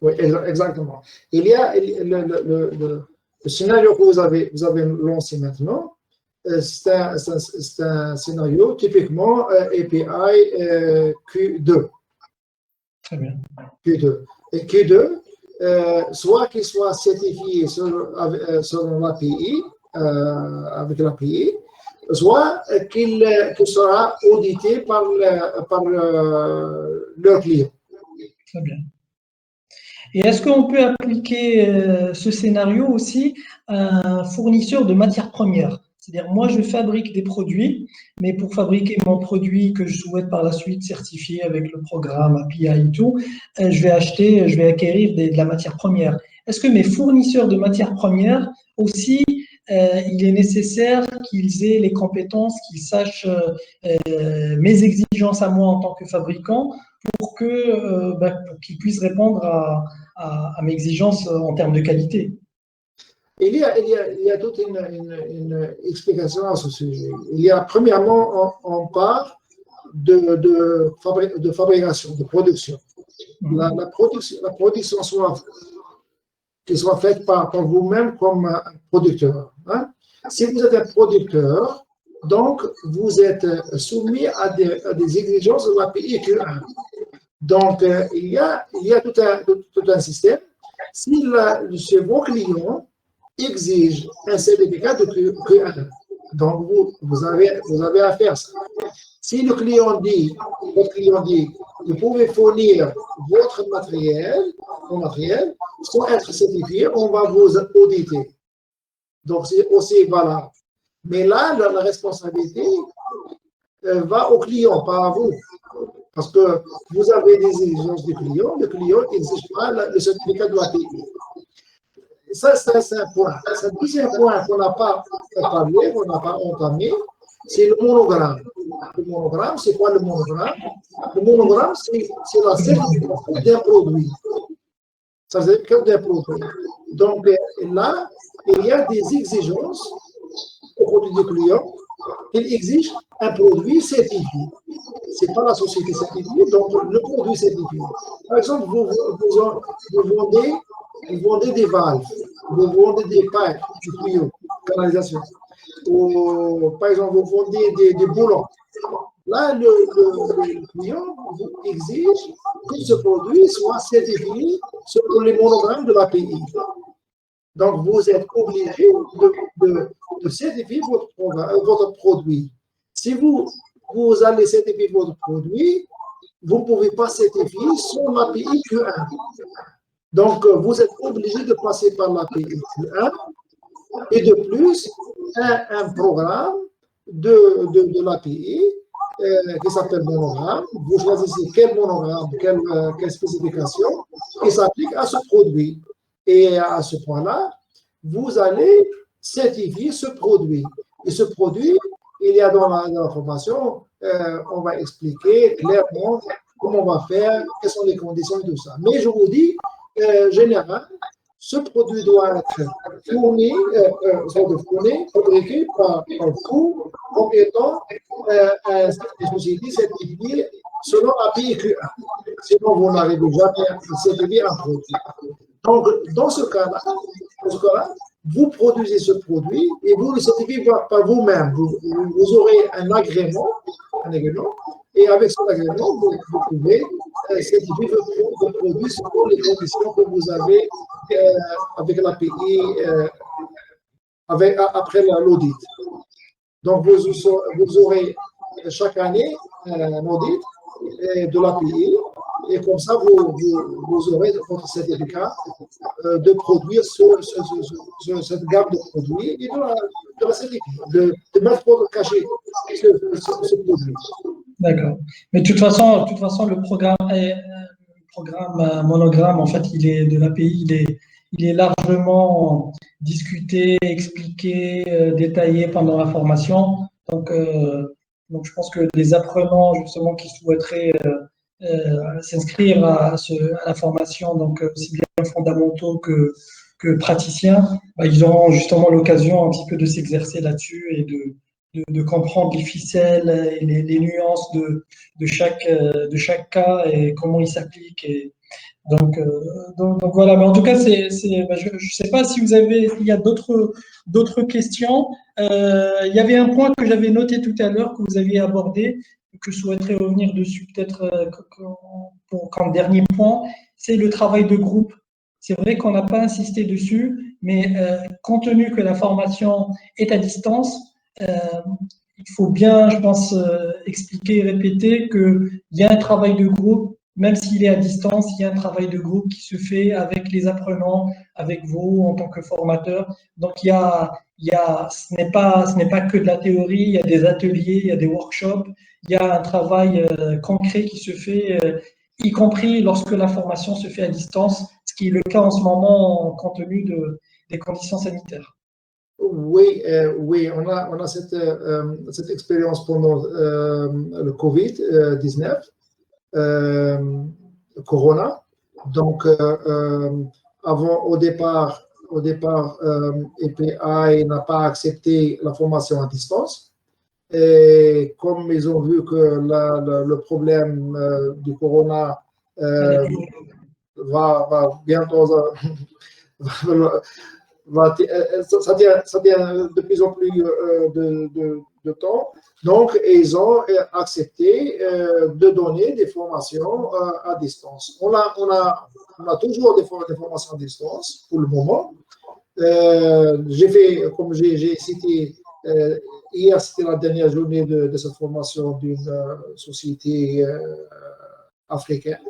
Oui, exactement. Il y a le scénario que vous avez lancé maintenant, c'est un scénario typiquement API Q2. Très bien. Q2. Et Q2, soit qu'il soit certifié selon l'API, avec l'API, soit qu'il sera audité par leur client. Très bien. Et est-ce qu'on peut appliquer ce scénario aussi à un fournisseur de matières premières? C'est-à-dire, moi, je fabrique des produits, mais pour fabriquer mon produit que je souhaite par la suite certifier avec le programme API et tout, je vais acquérir de la matière première. Est-ce que mes fournisseurs de matières premières aussi, il est nécessaire qu'ils aient les compétences, qu'ils sachent mes exigences à moi en tant que fabricant pour qu'ils puissent répondre à mes exigences en termes de qualité? Il y a toute une explication à ce sujet. Il y a, premièrement, on part de fabrication, de production. La production soit faite par vous-même comme producteur. Hein. Si vous êtes un producteur, donc vous êtes soumis à des exigences de l'API Q1. Donc, il y a tout un système. Si chez vos clients exige un certificat de Q1, donc vous avez à faire ça. Si le client dit, votre client dit, vous pouvez fournir votre matériel, sans être certifié, on va vous auditer. Donc, c'est aussi valable. Mais là, la responsabilité va au client, pas à vous. Parce que vous avez des exigences du client, le client n'exige pas le certificat de l'API. Ça, c'est un point. C'est un deuxième point qu'on n'a pas parlé, qu'on n'a pas entamé, c'est le monogramme. Le monogramme, c'est quoi le monogramme? Le monogramme, c'est la certification d'un produit. Ça veut dire d'un produit. Donc là, il y a des exigences au côté du client. Il exige un produit certifié. Ce n'est pas la société certifiée, donc le produit certifié. Par exemple, vous vendez des valves, vous vendez des pipes, du tuyau, canalisation. Ou, par exemple, vous vendez des boulons. Là, le client vous exige que ce produit soit certifié selon les monogrammes de l'API. Donc, vous êtes obligé de certifier votre produit. Si vous allez certifier votre produit, vous ne pouvez pas certifier sans l'API Q1. Donc, vous êtes obligé de passer par l'API Q1 et de plus, un programme de l'API qui s'appelle monogramme. Vous choisissez quel monogramme, quelle spécification qui s'applique à ce produit. Et à ce point-là, vous allez certifier ce produit. Et ce produit, il y a dans la formation, on va expliquer clairement comment on va faire, quelles sont les conditions et tout ça. Mais je vous dis, général, ce produit doit être fourni, fabriqué par vous comme étant une société certifiée selon l'API Q1. Sinon, vous n'arrivez jamais à certifier un produit. Donc, dans ce cas-là, vous produisez ce produit et vous le certifiez par vous-même. Vous aurez un agrément, et avec cet agrément, vous pouvez certifier votre produit selon les conditions que vous avez avec l'API après l'audit. Donc, vous aurez chaque année un audit de l'API. Et comme ça, vous aurez votre certificat de produire cette gamme de produits et de la certifier, de mettre pour cacher ce produit. D'accord. Mais de toute façon, le programme monogramme, en fait, il est de l'API, il est largement discuté, expliqué, détaillé pendant la formation. Donc, je pense que les apprenants, justement, qui souhaiteraient s'inscrire à la formation, donc aussi bien fondamentaux que praticiens, bah, ils auront justement l'occasion un petit peu de s'exercer là-dessus et de comprendre les ficelles et les nuances de chaque cas et comment ils s'appliquent. Donc voilà, mais en tout cas, bah, je ne sais pas si il y a d'autres questions. Il y avait un point que j'avais noté tout à l'heure, que vous aviez abordé, que je souhaiterais revenir dessus peut-être comme dernier point, c'est le travail de groupe. C'est vrai qu'on n'a pas insisté dessus, mais compte tenu que la formation est à distance, il faut bien, je pense, expliquer et répéter qu'il y a un travail de groupe. Même s'il est à distance, il y a un travail de groupe qui se fait avec les apprenants, avec vous en tant que formateur. Donc, ce n'est pas que de la théorie, il y a des ateliers, il y a des workshops, il y a un travail concret qui se fait, y compris lorsque la formation se fait à distance, ce qui est le cas en ce moment compte tenu des conditions sanitaires. Oui, on a cette expérience pendant le Covid-19. Corona. Donc, au départ, EPI n'a pas accepté la formation à distance. Et comme ils ont vu que le problème du Corona va bientôt, ça devient de plus en plus de temps. Donc, ils ont accepté de donner des formations à distance. On a toujours des formations à distance pour le moment. J'ai fait, comme j'ai cité, hier, c'était la dernière journée de cette formation d'une société africaine.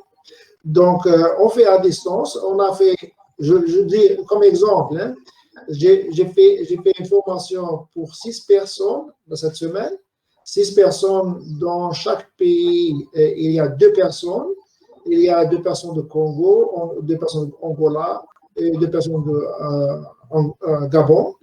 Donc, on fait à distance. On a fait, je dis comme exemple, hein, j'ai fait une formation pour 6 personnes dans cette semaine. 6 personnes dans chaque pays. Il y a 2 personnes. Il y a 2 personnes de Congo, 2 personnes d'Angola et 2 personnes de Gabon.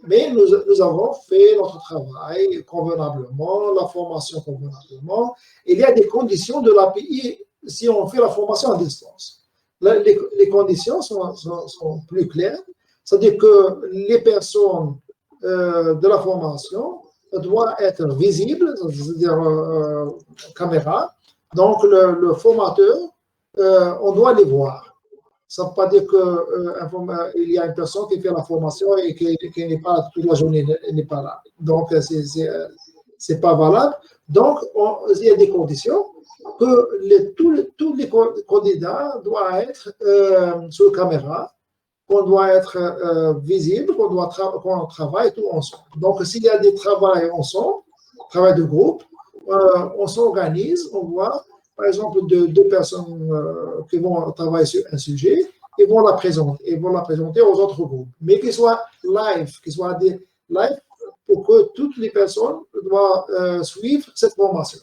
Mais nous avons fait notre travail convenablement, la formation convenablement. Il y a des conditions de l'API si on fait la formation à distance. Les conditions sont plus claires, c'est-à-dire que les personnes de la formation doivent être visibles, c'est-à-dire caméra. Donc, le formateur, on doit les voir. Ça ne veut pas dire qu'il y a une personne qui fait la formation et qui n'est pas là toute la journée, n'est pas là. Donc, ce n'est pas valable. Donc, il y a des conditions que tous les candidats doivent être sur caméra, qu'on doit être visible, qu'on travaille tout ensemble. Donc, s'il y a des travaux ensemble, travail de groupe, on s'organise, on voit, par exemple, 2 personnes qui vont travailler sur un sujet et vont la présenter aux autres groupes. Mais qu'ils soient live, pour que toutes les personnes doivent suivre cette formation.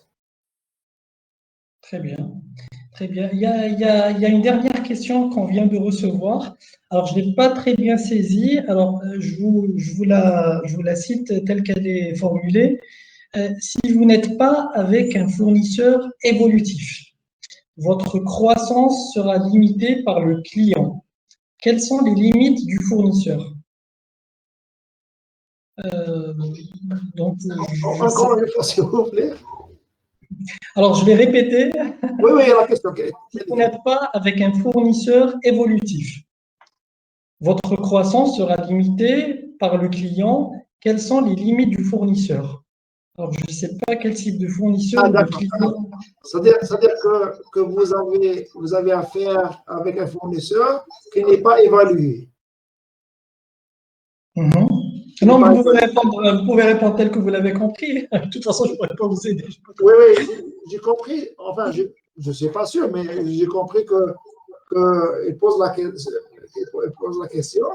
Très bien. Très bien. Il y a une dernière question qu'on vient de recevoir. Alors, je ne l'ai pas très bien saisie. Alors, je vous la cite telle qu'elle est formulée. Si vous n'êtes pas avec un fournisseur évolutif, votre croissance sera limitée par le client. Quelles sont les limites du fournisseur? Donc, encore une fois, s'il vous plaît. Alors, je vais répéter. Oui, la question. Si vous n'êtes pas avec un fournisseur évolutif, votre croissance sera limitée par le client. Quelles sont les limites du fournisseur? Alors, je ne sais pas quel type de fournisseur. C'est-à-dire que vous avez affaire avec un fournisseur qui n'est pas évalué. Non, mais vous pouvez répondre tel que vous l'avez compris. De toute façon, je ne pourrais pas vous aider. Oui, j'ai compris. Enfin, je ne suis pas sûr, mais j'ai compris qu'il pose la question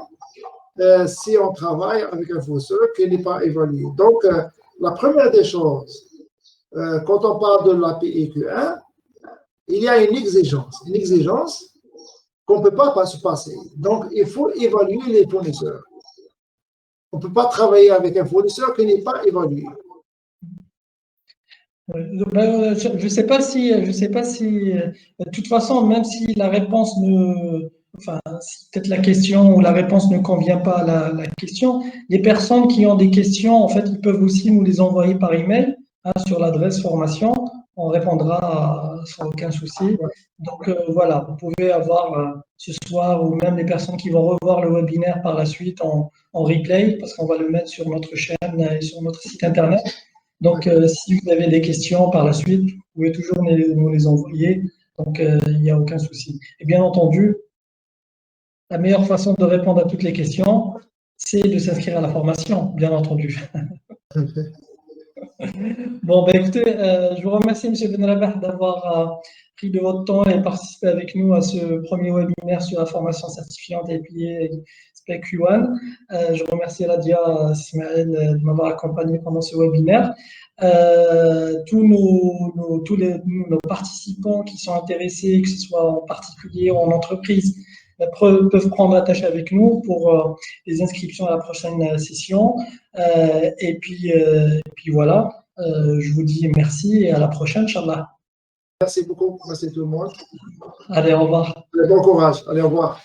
si on travaille avec un fournisseur qui n'est pas évalué. Donc, la première des choses, quand on parle de l'API-Q1, il y a une exigence qu'on ne peut pas se passer. Donc, il faut évaluer les fournisseurs. On ne peut pas travailler avec un fournisseur qui n'est pas évalué. Je ne sais pas si, de toute façon, même si la réponse si peut-être la question ou la réponse ne convient pas à la question, les personnes qui ont des questions, en fait, ils peuvent aussi nous les envoyer par email sur l'adresse formation. On répondra sans aucun souci. Donc voilà, vous pouvez avoir ce soir ou même les personnes qui vont revoir le webinaire par la suite en replay, parce qu'on va le mettre sur notre chaîne et sur notre site internet. Donc, si vous avez des questions par la suite, vous pouvez toujours nous les envoyer. Donc, il n'y a aucun souci. Et bien entendu, la meilleure façon de répondre à toutes les questions, c'est de s'inscrire à la formation, bien entendu. Bon, ben écoutez, je vous remercie, M. Benrabah, d'avoir pris de votre temps et participé avec nous à ce premier webinaire sur la formation certifiante API Spec Q1. Je remercie Radia Ismaël de m'avoir accompagné pendant ce webinaire. Tous nos participants qui sont intéressés, que ce soit en particulier ou en entreprise, peuvent prendre attache avec nous pour les inscriptions à la prochaine session. Et puis voilà, je vous dis merci et à la prochaine, Inch'Allah. Merci beaucoup, merci tout le monde. Allez, au revoir. Bon courage, allez, au revoir.